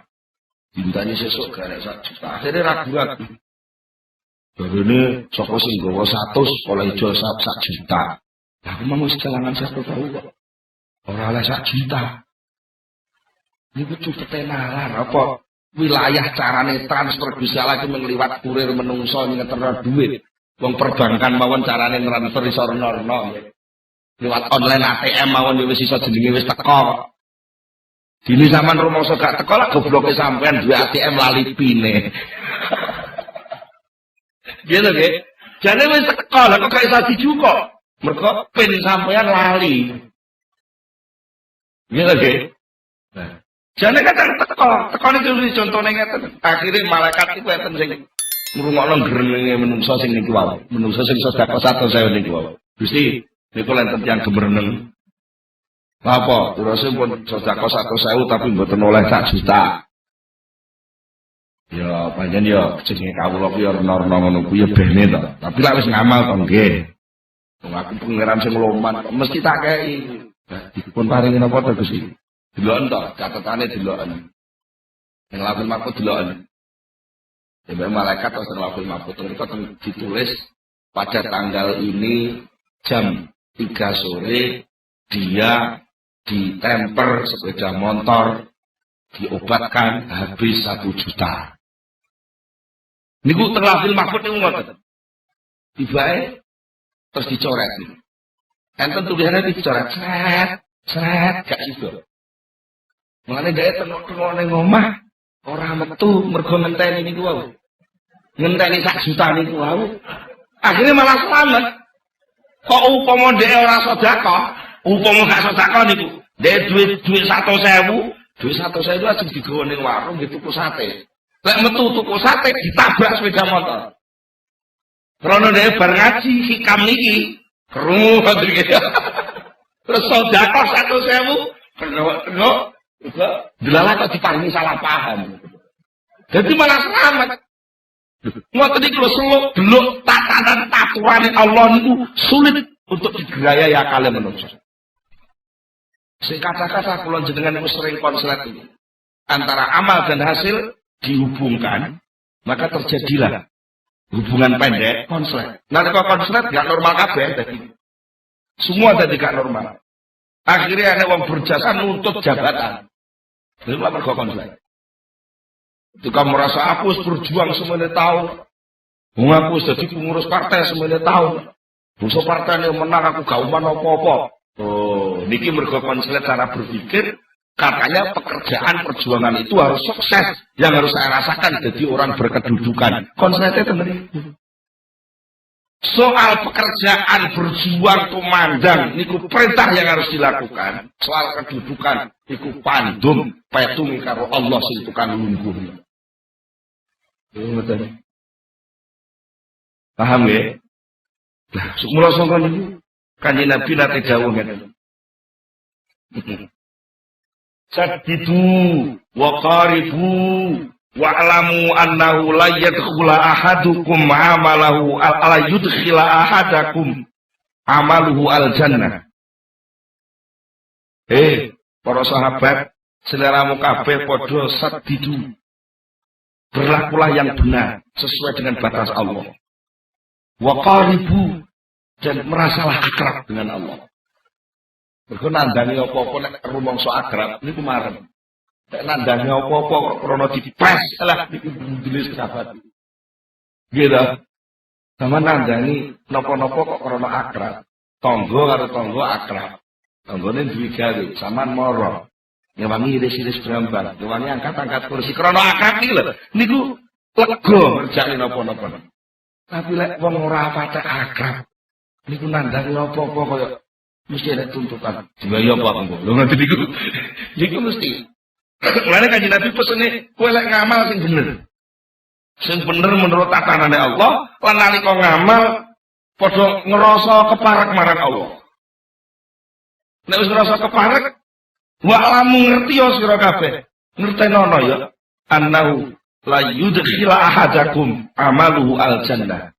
Ditani sesuk gak enek 1 juta. Akhirnya ragu-ragu. Barene sapa sing nggawa 100 oleh ijo 1 juta. Lah aku mau kelangan 1 tahu kok. Ora oleh 1 juta. Niku cupete nalar apa? wilayah carane transfer Gusti Allah iki mengliwat kurir menungso ngeterno duit. Wong perbankan mawon carane transfer iso rena-rena. Liwat online ATM mawon wis iso jenenge wis teko. Dini zaman rumangsa gak teko lah gobloke sampean duwe ATM lali pine. Gitu nggih. Jane wis teko lah kok gak iso dijuko. Mergo pin sampean lali. Gitu nggih. Nah, jane kadang teko niku contone ngeten. Akhire malaikat iku enten sing ngrungokno grenge menungso sing niku wae. Menungso sing sedekah 100.000 niku wae. Gusti, niku lenten tiyang gemereneng. Apa? Terus pun sedekah 100.000 tapi mboten oleh 1 juta. Ya, panjen ya jenenge kawula kuwi rena-rena ngono kuwi ya bene to. Tapi lek wis ngamal to nggih. Wong aku pangeran sing loman mesti tak kei. Dipun paringi napa to Gusti? Deloken to, catetane deloken. Ning Lauhul Mahfuz deloken. Ya malaikat atau Lauhul Mahfuz itu ditulis pada tanggal ini jam 3 sore dia ditemper sepeda motor diobatkan habis 1 juta. Niku teng Lauhul Mahfuz niku ngoten. Tibae terus dicoret. Enten tulisannya dicoret, seret, gak sido. Mulane dhek tengok-tengok ning omah ora metu mergo ngenteni niku wae. Ngenteni 1 juta niku wae. Akhirnya malah selamat. Kok upama dhek ora sedekah, upama gak sedekah niku, dhek duit 100.000, duit 100.000 aja digawa ning warung gitu tuku sate. Lek metu tuku sate ditabrak sepeda motor. Karena dhek bar ngaji hikam niki, krungu iki. Terus sedekah 100.000, kena Delala kok diparingi salah paham. Jadi malah selamat. Ngoten iki lho seluk beluk tatanan aturan Allah niku sulit untuk digerayai akal manusia. Sing kata-kata kula jenengan niku sering konslet ini. Antara amal dan hasil dihubungkan, maka terjadilah hubungan pendek konslet. Nalika konslet gak normal kabeh dadi. Semua dadi gak normal. Akhirnya ada wong berjasa nuntut jabatan. Itu lah mergo konslet. Ketika merasa aku berjuang semuanya tahun, aku jadi pengurus partai semuanya tahun. Bungsu partai yang menang aku gak uman apa-apa. Oh, niki mergo konslet cara berpikir. Katanya pekerjaan perjuangan itu harus sukses. Yang harus saya rasakan jadi orang berkedudukan. Konsletnya teman. Soal pekerjaan berjuang tumandang niku perintah yang harus dilakukan. Soal kedudukan niku pandum petung karo Allah sing tukang lungguh. Paham ya? Nah, mula sangka niku Kanjeng Nabi nate dawuh ngeten. Saddidu wa qaribu wa'lamu annahu la yadkhula ahadukum amalahu ala yudkhila ahadakum amaluhu al jannah. Para sahabat, seleramu kabeh padha saddidu. Berlakulah yang benar sesuai dengan batas Allah. Wa qaribu dan merasalah akrab dengan Allah. Mergo nandani apa-apa nek rumangsa akrab niku marem. Nek nandani apa-apa kok krana dipres lah niku jenis sahabat. Gitu. Sama nandani napa-napa kok krana akrab. Tangga karo tangga akrab. Tanggane duwe gawe, sampean mara. Ngewangi iris-iris berambar, ngewangi angkat-angkat kursi krana akrab iki lho. Niku lega ngerjani napa-napa. Tapi lek wong ora patek akrab niku nandani apa-apa kaya mesti ada tuntutan. Dibayar apa engko? Lho ngerti niku. Niku mesti. Mulane Kanjeng Nabi pesene kowe lek ngamal sing bener. Sing bener menurut tatanane Allah, lan nalika ngamal padha ngerasa keparek marang Allah. Nek wis ngerasa keparek, wa lamu ngerti ya sira kabeh. Ngertenono ya annahu la yudkhila ahadakum amaluhu al jannah.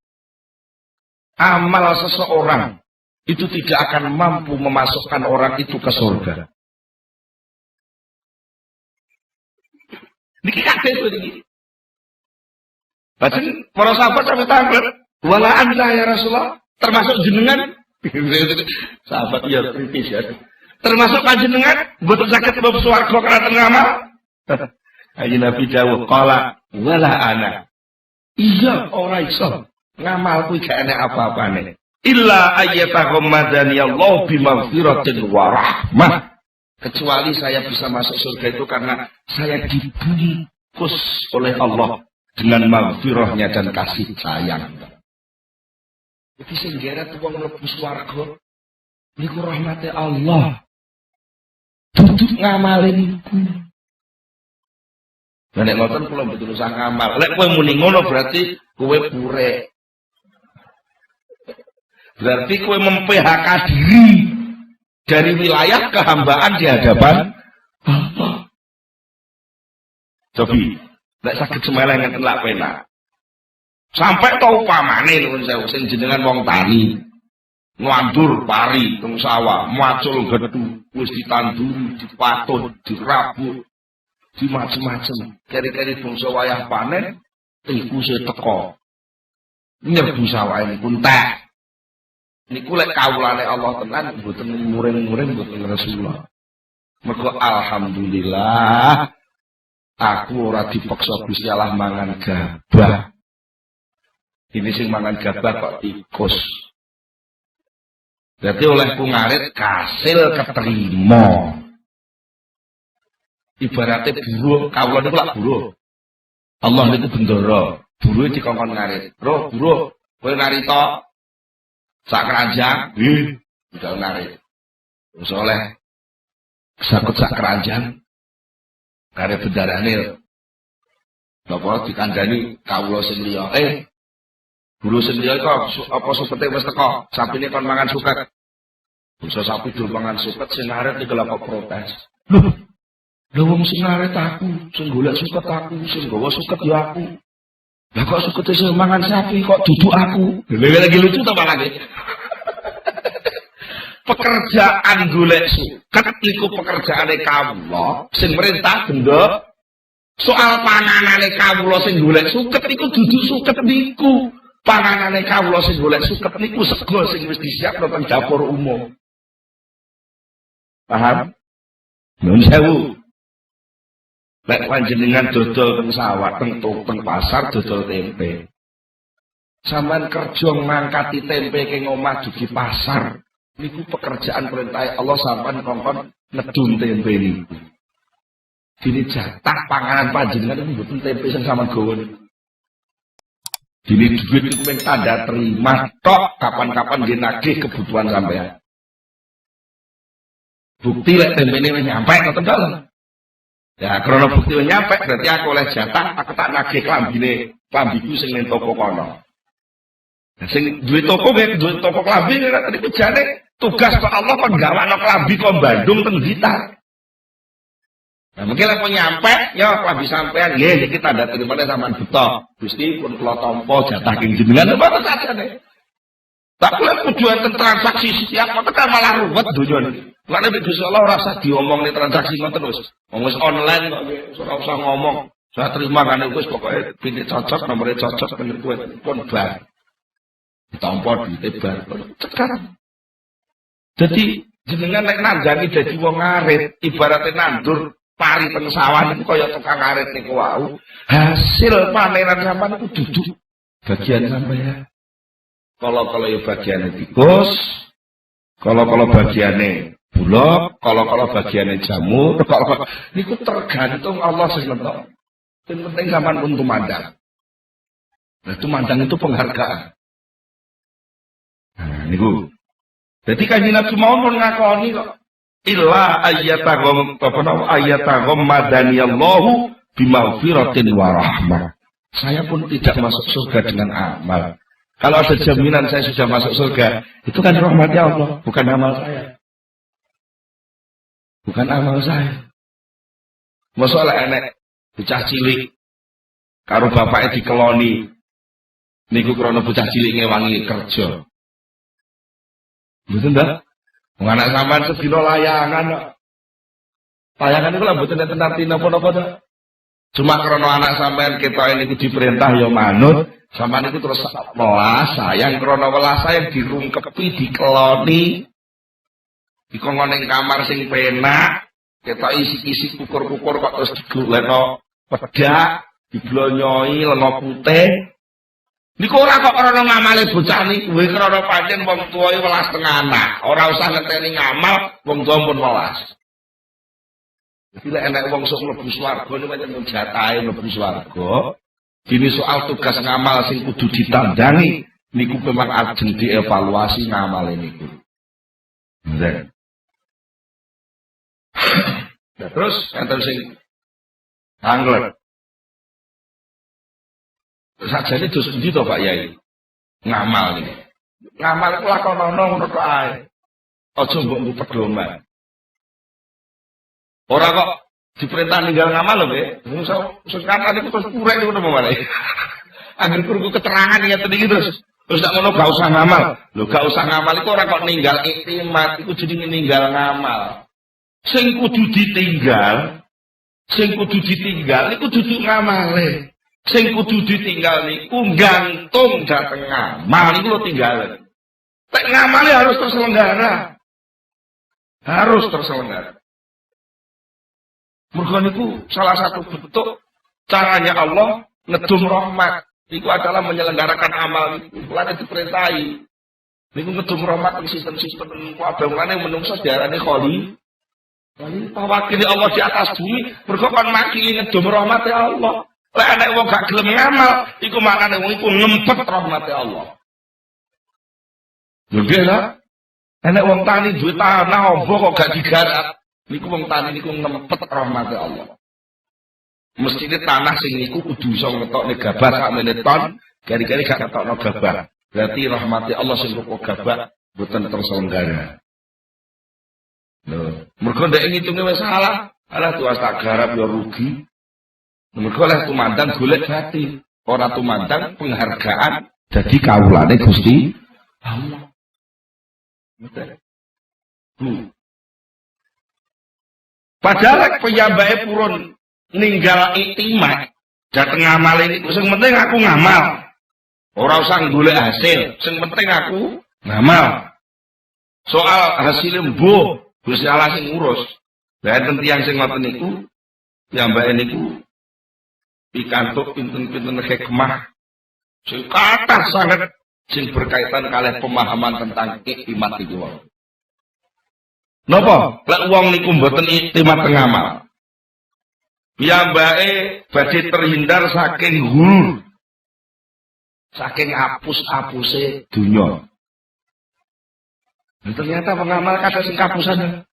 Amal seseorang itu tidak akan mampu memasukkan orang itu ke surga. Niki kabeh itu niki. Bahkan para sahabat sampai tanglet, wala anta ya Rasulullah, termasuk jenengan. Sahabat ya kritis ya. Termasuk panjenengan, betul sakit bab swarga karena ngamal. Kanjeng Nabi dawuh qala wala ana. Iya ora iso. Ngamal kuwi gak enek apa-apane. Illa ayyataghammadani Allah bimaghfiratin wa rahmah. Kecuali saya bisa masuk surga itu karena saya dibungkus oleh Allah dengan maghfirahnya dan kasih sayang. Jadi sing geret wong mlebu swarga niku rahmate Allah. Duduk ngamalin niku. Nek ngoten kula mboten usah ngamal. Lek kowe muni ngono berarti kowe purek. Berarti kowe mem-PHK diri dari wilayah kehambaan di hadapan Allah. Cobi, nek saged semelengan lak penak. Sampai tau pamane nuwun sewu sing jenengan wong tani. Nglandur pari teng sawah, macul gedhu, wis ditanduri, dipatut, dirabut, di macem-macem. Keri-keri bangsa wayah panen, tikuse teko. Nyerbu sawah ini kuntek. Niku lek kawulane Allah tenan mboten muring-muring mboten Rasulullah. Mergo alhamdulillah aku ora dipaksa Gusti Allah mangan gabah. Ini sing mangan gabah kok tikus. Berarti olehku ngarit kasil keterima. Ibaratnya buruh, kawula niku lak buruh. Allah niku bendara, buruh dikongkon ngarit. Roh buruh, kowe narita sak keranjang, udah narik. Terus oleh sakut sak keranjang, karya bendarane. Napa dikandani kawula sing liya. Guru sing liya kok apa supete wis teko, sapine kon mangan suket. Bisa sapi dul mangan suket sing ngaret iki lha kok protes. Lho wong sing ngaret aku, sing golek suket aku, sing gawa suket ya aku. Lah kok suket sing mangan sapi kok duduk aku. Lagi lucu ta malah. Pekerjaan golek suket niku pekerjaane kawula sing merintah benda. Soal panganane kawula sing golek suket niku dudu suket niku. Panganane kawula sing golek suket niku sego sing wis disiapno teng dapur umum. Paham? Nuwun sewu. Lek panjenengan dodol teng sawah, teng pasar dodol tempe. Sampeyan kerja ngangkati tempe ke omah dugi pasar. Niku pekerjaan perintah Allah sampeyan kongkon nedun tempe niku. Dene jatah panganan panjenengan niku mboten tempe sing sampeyan gawa niku. Dene duit niku mung tanda terima tok kapan-kapan nggih nagih kebutuhan sampeyan. Bukti lek tempene wis nyampe ngoten to. Ya krana bukti wis nyampe berarti aku oleh jatah aku tak nagih klambine, klambiku sing ning toko kono. Sing duwe toko nggih duwe toko klambi niku jane tugas kok Allah kon gawakno klambi kok Bandung teng Blitar. Nah mungkin lek nyampe ya klambi sampean nggih iki tanda terimane sampean buta. Gusti pun kula tampa jatah king jenengan apa sajane. Tapi lek kudu enten transaksi setiap kok kan malah ruwet donya niki. Lan nek Gusti Allah ora usah diomongne transaksi ngoten wis. Wis online kok ora usah ngomong. Saya terima kan wis pokoke pindah cocok nomore cocok pun bar. Ditampa duite bar. Sekarang. Jadi jenengan nek nandani dadi wong ngarit, ibaratnya nandur pari teng sawah niku kaya tukang ngarit niku wau. Hasil panenan sampean niku duduk bagian sampean. Kalau ya bagiane tikus, kalau bagiane bulog, kalau bagiane jamur, kalau niku tergantung Allah sing nentok. Sing penting sampean pun tumandang. Nah, tumandang itu penghargaan. Nah, niku. Jadi kanjeng Nabi mau ngakoni kok illa ayyatagom madaniyallahu bimaghfiratin wa rahmah. Saya pun tidak masuk surga dengan amal. Kalau ada jaminan saya sudah masuk surga, itu kan rahmatnya Allah, bukan amal saya. Bukan amal saya. Masalah enek bocah cilik karo bapaknya dikeloni. Niku krana bocah cilik ngewangi kerja. Betul ndak? Wong anak sampean sedina layangan kok. Layangan iku lha mboten enten arti napa-napa to. Cuma krana anak sampean ketok niku diperintah ya manut, sampean niku terus welas sayang krana welas sayang dirungkepi, dikeloni. Dikongkon ning kamar sing penak, ketok isi-isi kukur-kukur kok terus digolekno pedak, diblonyoi lenga putih. Niku ora kok krana ngamale bocah niku, krana pancen wong tuwa iki welas teng anak. Ora usah ngenteni ngamal, wong tuwa pun welas. Bila enak wong sok mlebu swarga niku pancen jatahe mlebu swarga. Dini soal tugas ngamal sing kudu ditandangi niku memang ajeng dievaluasi ngamale niku. Nah, terus enten sing angler. Sajane dos endi to Pak Yai? Ngamal iki. Ngamal iku lakonono ngono tok ae. Aja mbok ngupet pedoman. Ora kok diperintah ninggal ngamal lho, Nggih. Sekarang niku terus purek niku napa wae. Angger krungu keterangan ngeten iki terus tak ngono gak usah ngamal. Lho gak usah ngamal iku ora kok ninggal iktimat, iku jenenge ninggal ngamal. Sing kudu ditinggal iku dudu ngamale. Sing kudu ditinggal niku gantung dhateng ngamal niku lho tinggalan. Nek ngamale harus terselenggara. Harus terselenggara. Mergo niku salah satu bentuk caranya Allah ngedum rahmat. Iku adalah menyelenggarakan amal niku. Lan diperintahi. Niku ngedum rahmat ing sistem-sistem kabeh mulane menungso diarani kholi. Wakili Allah di atas bumi, mergo kon makili ngedum rahmate Allah. Lek ana wong gak gelem ngamal, iku maknane wong iku ngempet rahmate Allah. Lho lah. Ana wong tani duwe tanah ombo kok gak digarap, niku wong tani niku ngempet rahmate Allah. Mestine tanah sing niku kudu iso ngetokne gabah sak menit ton, gari-gari gak ngetokno gabah. Berarti rahmate Allah sing rupa gabah boten terselenggara. Lho, mergo ndek ngitunge wis salah, alah tuwas tak garap ya rugi. Mergo oleh tumandang golek jati, ora tumandang penghargaan dadi kawulane Gusti Allah. Padahal piyambake purun ninggal iktimat dhateng ngamale niku sing penting aku ngamal. Ora usah golek hasil, sing penting aku ngamal. Soal hasil mbuh Gusti Allah sing ngurus. Lah enten tiyang sing ngoten niku piyambake niku pikantuk pinten-pinten hikmah sing kathah sanget sing berkaitan kalih pemahaman tentang iktimat iki wae. Napa? Lek wong niku mboten iktimat ngamal. Piyambake badhe terhindar saking hul. Saking apus-apuse dunya. Ternyata pengamal kata sing kapusan.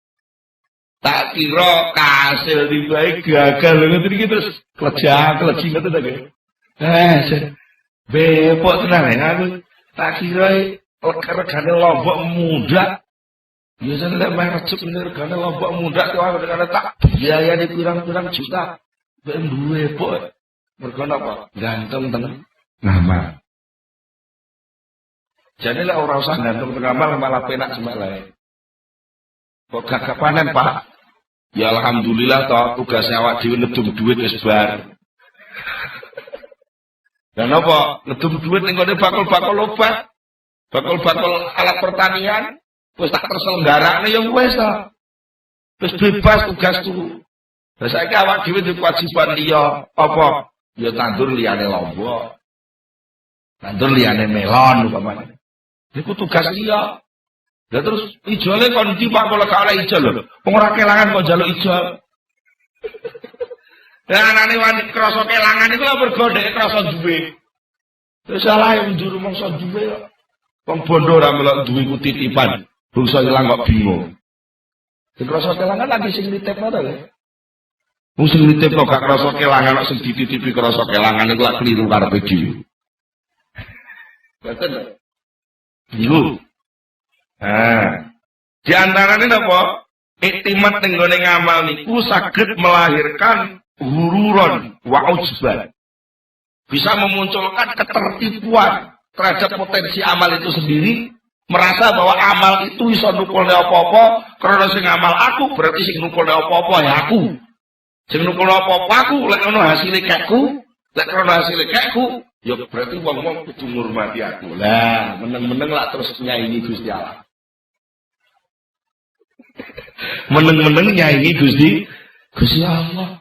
Tak kira kasil dibae gagal ngoten iki terus klejak-klejing ngoten ta nggih. Bepok tenan aku. Tak kira regane lombok muda. Biasane lek main recep regane lombok muda tuh aku tak biayane pirang-pirang juta. Mbek duwe bepok. Mergo napa? Gantung tenan. Ngamal. Jadi lek ora usah gantung ngamal malah penak semak lae. Kok gak panen, Pak? Ya alhamdulillah toh tugasnya awak dhewe ngedum duit wis bar. Dan apa? Ngedum duit ning ngene bakul-bakul obat. Bakul-bakul alat pertanian wis tak terselenggarane ya wis ta. Wis bebas tugas turu. Lah saiki awak dhewe duwe kewajiban liya apa? Ya tandur liyane lombok. Tandur liyane melon umpamane. Niku tugas liya. Lah terus ijole kon ndi Pak kok gak oleh ijol lho. Wong ora kelangan kok njaluk ijol. Lah anane wani krasa kelangan iku lho mergo dhek krasa duwe. Wis salah yang njuru mangsa duwe kok. Wong bondo ora melok duwe ku titipan. Bangsa ilang kok bingung. Sing krasa kelangan lagi sing nitipno to lho. Wong sing nitipno gak krasa kelangan kok sing dititipi krasa kelangan iku lak kliru karepe dhewe. Betul. Bingung. Di antaranya apa? Iktimat ning gone ngamal niku saged melahirkan hururon wa ujban. Bisa memunculkan ketertipuan terhadap potensi amal itu sendiri, merasa bahwa amal itu iso nukulne apa-apa, karena sing ngamal aku berarti sing nukulne apa-apa ya aku. Sing nukulne apa-apa aku, lek ono hasile kekku, lek ono hasile kekku, ya berarti wong-wong kudu ngurmati aku. Lah, meneng-meneng lak terus nyaingi Gusti Allah. Meneng-meneng nyaingi Gusti Allah.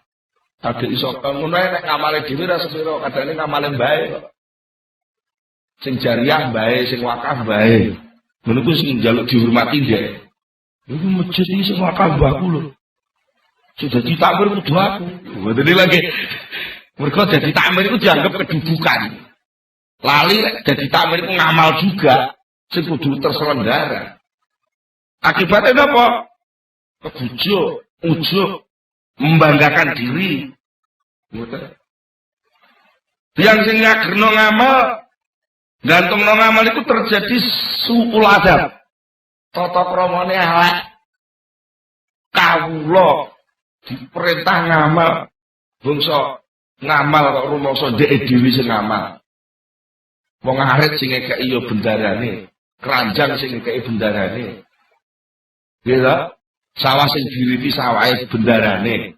Ada iso ngono nek ngamale dhewe ra sepiro, kadane ngamale bae. Sing jariah bae, sing wakaf bae. Ngono ku sing njaluk dihormati dhek. Iku masjid iki sing wakaf mbahku lho. Sudah ditakmir kudu aku. Mboten lagi. Mergo dadi takmir iku dianggap kedudukan. Lali nek dadi takmir iku ngamal juga sing kudu terselenggara. Akibatnya apa? Kebujuk, ujuk, membanggakan diri. Yang sing nyagerno ngamal, gantungno ngamal itu terjadi suul adab. Tata kramane elek. Kawula diperintah ngamal, bangsa ngamal kok rumangsa ndeke dhewe sing ngamal. Wong arit sing ngekeki ya bendarane, keranjang sing ngekeki bendarane. Nggih sawah sing diriti sawahe bendarane.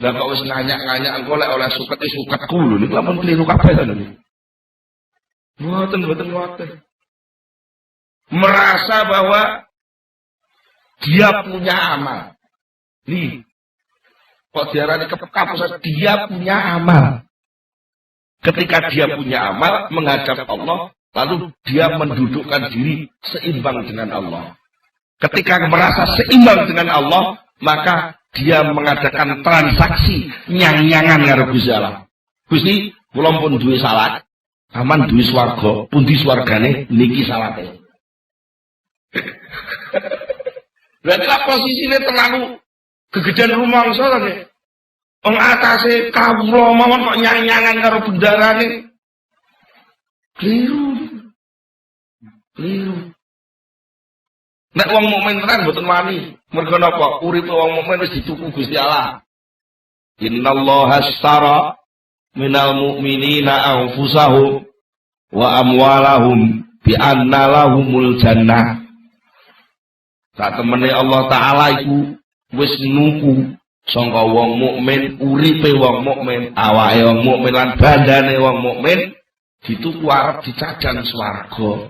Lah kok wis nganyak-nganyak engko lek oleh suket iki suketku lho niku ampun kliru kabeh to niku. Mboten ngoten. Merasa bahwa dia punya amal. Nih. Kok diarani kepekapusan dia punya amal. Ketika dia punya amal menghadap Allah, lalu dia mendudukkan diri seimbang dengan Allah. Ketika merasa seimbang dengan Allah, maka dia mengadakan transaksi nyang-nyangan karo Gusti Allah. Gusti, kula pun duwe salat, aman duwe swarga, pundi swargane niki salate. Berarti lah posisine terlalu kegedean rumangsa to nggih. Wong atase kawula mawon kok nyang-nyangan karo bendarane. Kliru. Nek wong mukmin tenan mboten wani. Mergo napa? Uripe wong mukmin wis dituku Gusti Allah. Innallaha ashtara minal mu'minina anfusahum wa amwalahum bi anna lahumul jannah. Sak temene Allah taala iku wis nuku sangka wong mukmin, uripe wong mukmin, awake wong mukmin lan bandane wong mukmin dituku arep dicadang swarga.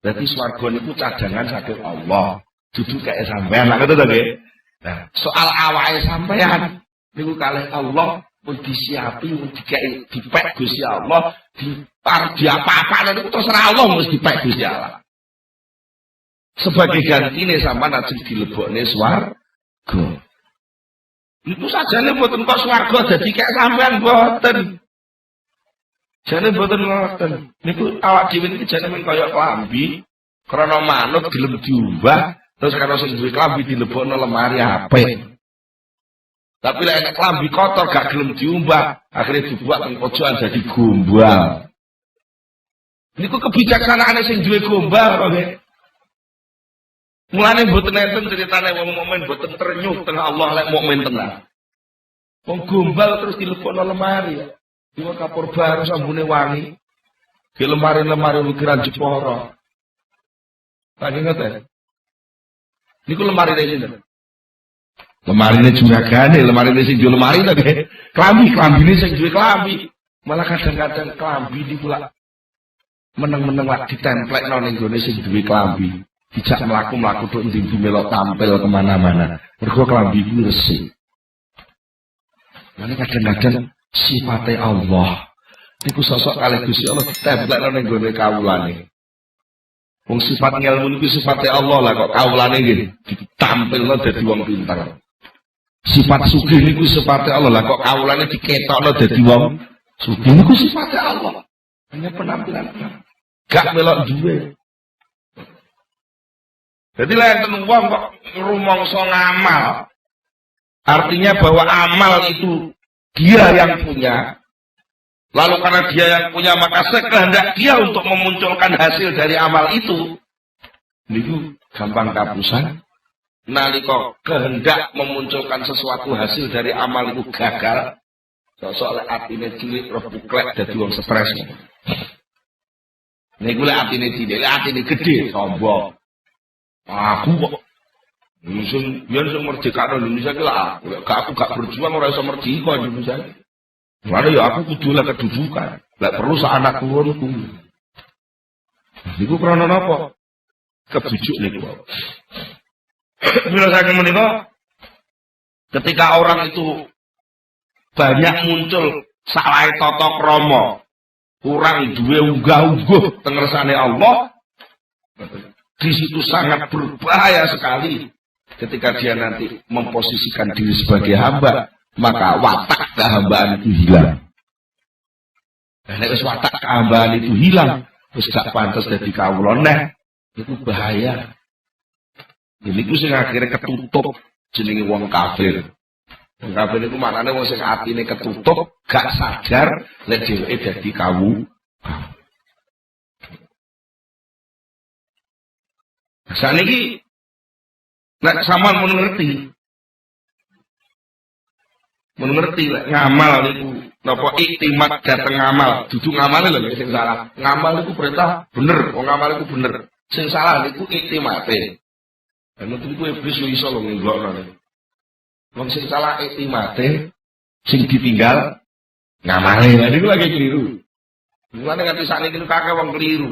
Berarti swarga niku cadangan saking Allah. Dudu kae sampean lak ngoten to nggih. Nah, soal awake sampean niku kalih Allah pun disiapi, pun dikei dipek Gusti Allah, di apa-apa niku terserah Allah mesti dipek Gusti Allah. Sebagai gantine sampean ajeng dilebokne swarga. Niku sajane mboten kok swarga dadi kae sampean mboten. Jane mboten ngoten. Niku awak dhewe iki jane men kaya klambi, krana manut gelem diumbah, terus karo sing duwe klambi dilebokno lemari apik. Tapi lek klambi kotor gak gelem diumbah, akhirnya dibuat teng pojokan dadi gombal. Niku kebijaksanaane sing duwe gombal kok nggih. Mulane mboten enten critane wong mukmin mboten ternyuh teng Allah lek mukmin tenan. Wong gombal terus dilebokno lemari. Iwa kapur baru sambune wangi. Di lemari-lemari ukiran Jepara. Tak ingat ya? Niku lemari ini sinten? Lemari ini juragane, lemari ini sing jual lemari tapi klambi ini sing jual klambi. Malah kadang-kadang klambi di pula meneng-meneng lak ditemplek ning gone sing duwe klambi. Dijak mlaku-mlaku tok ndi melok tampil kemana-mana. Mergo klambi iki resik. Mane kadang-kadang sifatnya Allah niku sosok kalih Gusti Allah ditempelno ning gone kawulane. Wong sifat ngelmu niku sifatnya Allah lah kok kawulane nggih ditampilno dadi wong pinter. Sifat sugih niku sifatnya Allah lah kok kawulane diketokno dadi wong sugih niku sifatnya Allah. Hanya penampilan. Gak melok duwe. Jadi lah enten wong kok rumangsa ngamal. Artinya bahwa amal itu dia yang punya. Lalu karena dia yang punya maka sekehendak dia untuk memunculkan hasil dari amal itu. Niku gampang kapusan. Nalika kehendak memunculkan sesuatu hasil dari amal itu gagal. Soalnya atine cilik roh buklek dadi wong stres. Niku lek atine cilik, lek atine gede sombong. Aku kok Sing yen sing merdekakno Indonesia ki lah, aku gak berjuang ora iso merdeka Indonesia. Mane ya aku kudu lah kedudukan. Lah perlu sak anak turunku. Niku krana napa? Kebujuk niku. Bila saking menika ketika orang itu banyak muncul salah tata krama, kurang duwe unggah-ungguh tengersane Allah, di situ sangat berbahaya sekali ketika dia nanti memposisikan diri sebagai hamba, maka watak kehambaan itu hilang. Dan nek watak kehambaan itu hilang, wis gak pantes dadi kawula neh, itu bahaya. Ini ku sing akhirnya ketutup jenenge wong kafir. Wong kafir itu maknane wong sing atine ketutup, gak sadar nek dheweke dadi kawu. Saniki nek sampean mun ngerti ngamal niku napa iktimat dateng ngamal, dudu ngamale lho sing salah. Ngamal niku perintah bener, wong ngamal niku bener. Sing salah niku iktimate. Dan itu iblis iso lho nglokno. Wong sing salah iktimate, sing ditinggal ngamale. Lha niku lagi keliru. Mulane nganti sakniki niku kakek wong keliru.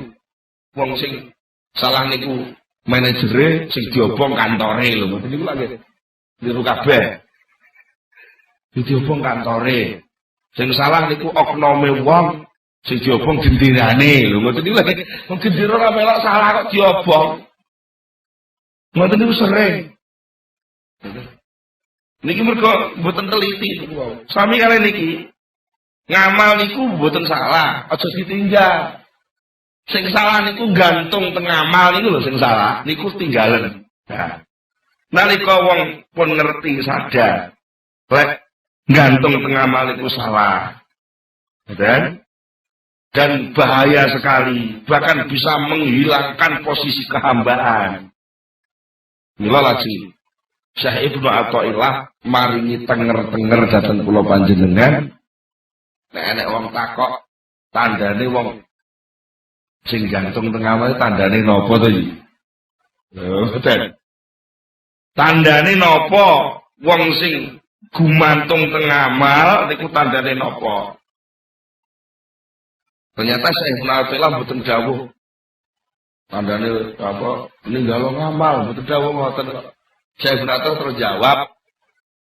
Wong sing salah niku manajere, sing diobong kantore lho. Niku lagi keliru kabeh. Diobong kantore. Sing salah niku oknome wong sing diobong gendirane lho. Ngoten niku lagi wong gendira ora melok salah kok diobong. Ngoten niku sering. Niki mergo mboten teliti niku. Sami kali niki ngamal niku mboten salah, aja ditinggal. Sing salah niku gantung teng ngamal niku lho sing salah, niku tinggalan. Nah, nalika wong pun ngerti sadar, lek gantung teng ngamal niku salah. Dan bahaya sekali, bahkan bisa menghilangkan posisi kehambaan. Mila lagi Syekh Ibnu Athaillah maringi tenger-tenger dhateng kula panjenengan. Nek enek wong takok tandane wong sing gantung teng ngamal tandane napa to iki? Lho, ten. Tandane napa wong sing gumantung teng ngamal niku tandane napa? Ternyata Syekh Ibnu Athaillah mboten dawuh tandane apa ninggalo ngamal mboten dawuh ngoten kok. Syekh Ibnu Athaillah terus jawab,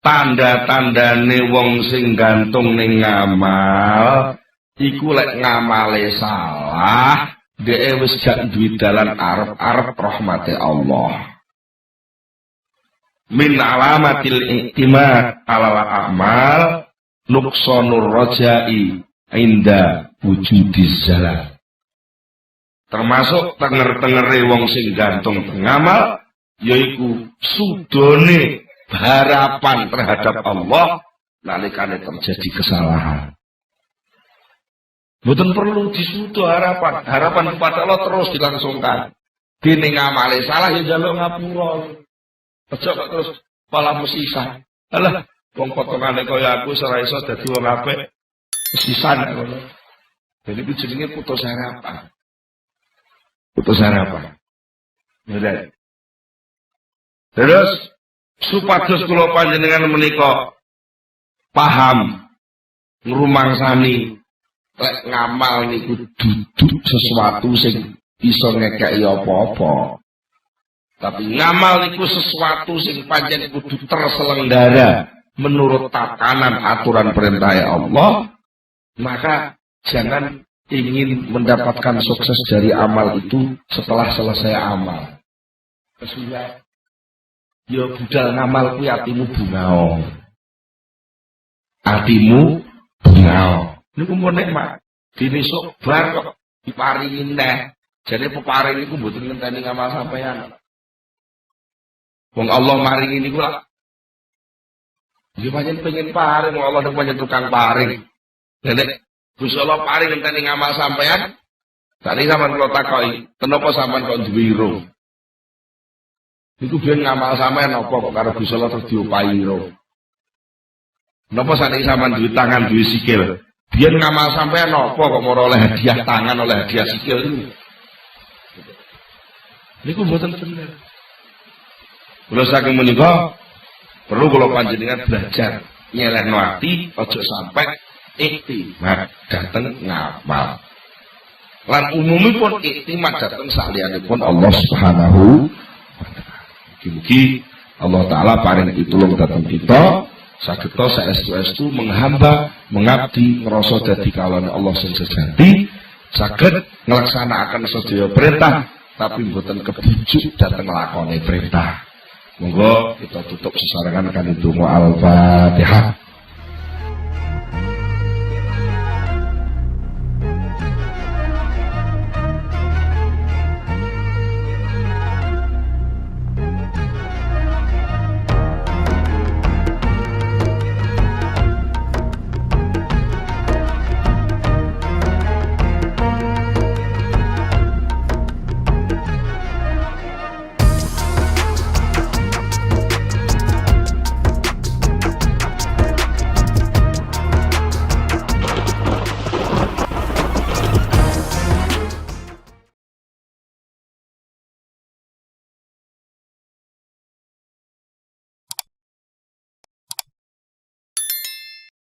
tanda-tandane wong sing gantung ning ngamal iku lek ngamale salah, dhek wis gak duwe dalan arep-arep rahmate Allah. Min alamatil i'timad alal a'mal nuqsanur raja'i inda wujudiz zalal. Termasuk tenger-tengere wong sing gantung ngamal yaiku sudone harapan terhadap Allah nalikane terjadi kesalahan. Mboten perlu disudo harapan kepada Allah terus dilangsungkan. Dene ngamale salah ya njaluk ngapura. Aja kok terus malah mesisan. Alah, wong potongane kaya aku ora iso dadi wong apik. Mesisan ngono. Jadi itu jenenge putus harapan. Putus harapan. Ya. Terus supados kula panjenengan menika paham ngrumangsani lek ngamal niku dudu sesuatu sing iso ngekeki apa-apa. Tapi ngamal niku sesuatu sing pancen kudu terselenggara menurut tatanan aturan perintah Allah, maka jangan ingin mendapatkan sukses dari amal itu setelah selesai amal. Kesulitan. Ya budal ngamal kuwi atimu bungao. Atimu bungao. Niku mun nikmat. Dene sok bar kok diparingi neh. Jane peparing iku mboten ngenteni ngamal sampean. Wong Allah maringi niku lak. Ya pancen pengen paring, wong Allah niku pancen tukang paring. Nek Gusti Allah paring ngenteni ngamal sampean, tadi sampean kula takoki, kenapa sampean kok duwe ira? Iku biyen ngamal sampean apa kok karo Gusti Allah terus diopahi ira? Napa sakniki sampean duwe tangan, duwe sikil? Biyen ngamal sampean apa kok ora oleh hadiah tangan, oleh hadiah sikil niku? Niku mboten bener. Kula saking menika perlu kula panjenengan belajar nyelehno ati aja sampai iktimat dateng ngamal. Lan umumipun iktimat dateng sakliyanipun Allah Subhanahu wa taala. Mugi-mugi Allah taala paring pitulung dhateng kita sageta saestu-estu menghamba, mengabdi, ngrasa dadi kawulane Allah sing sejati, saged nglaksanakaken sedaya perintah tapi mboten kebujuk dhateng lakone perintah. Monggo kita tutup sesarengan kanthi donga Al-Fatihah.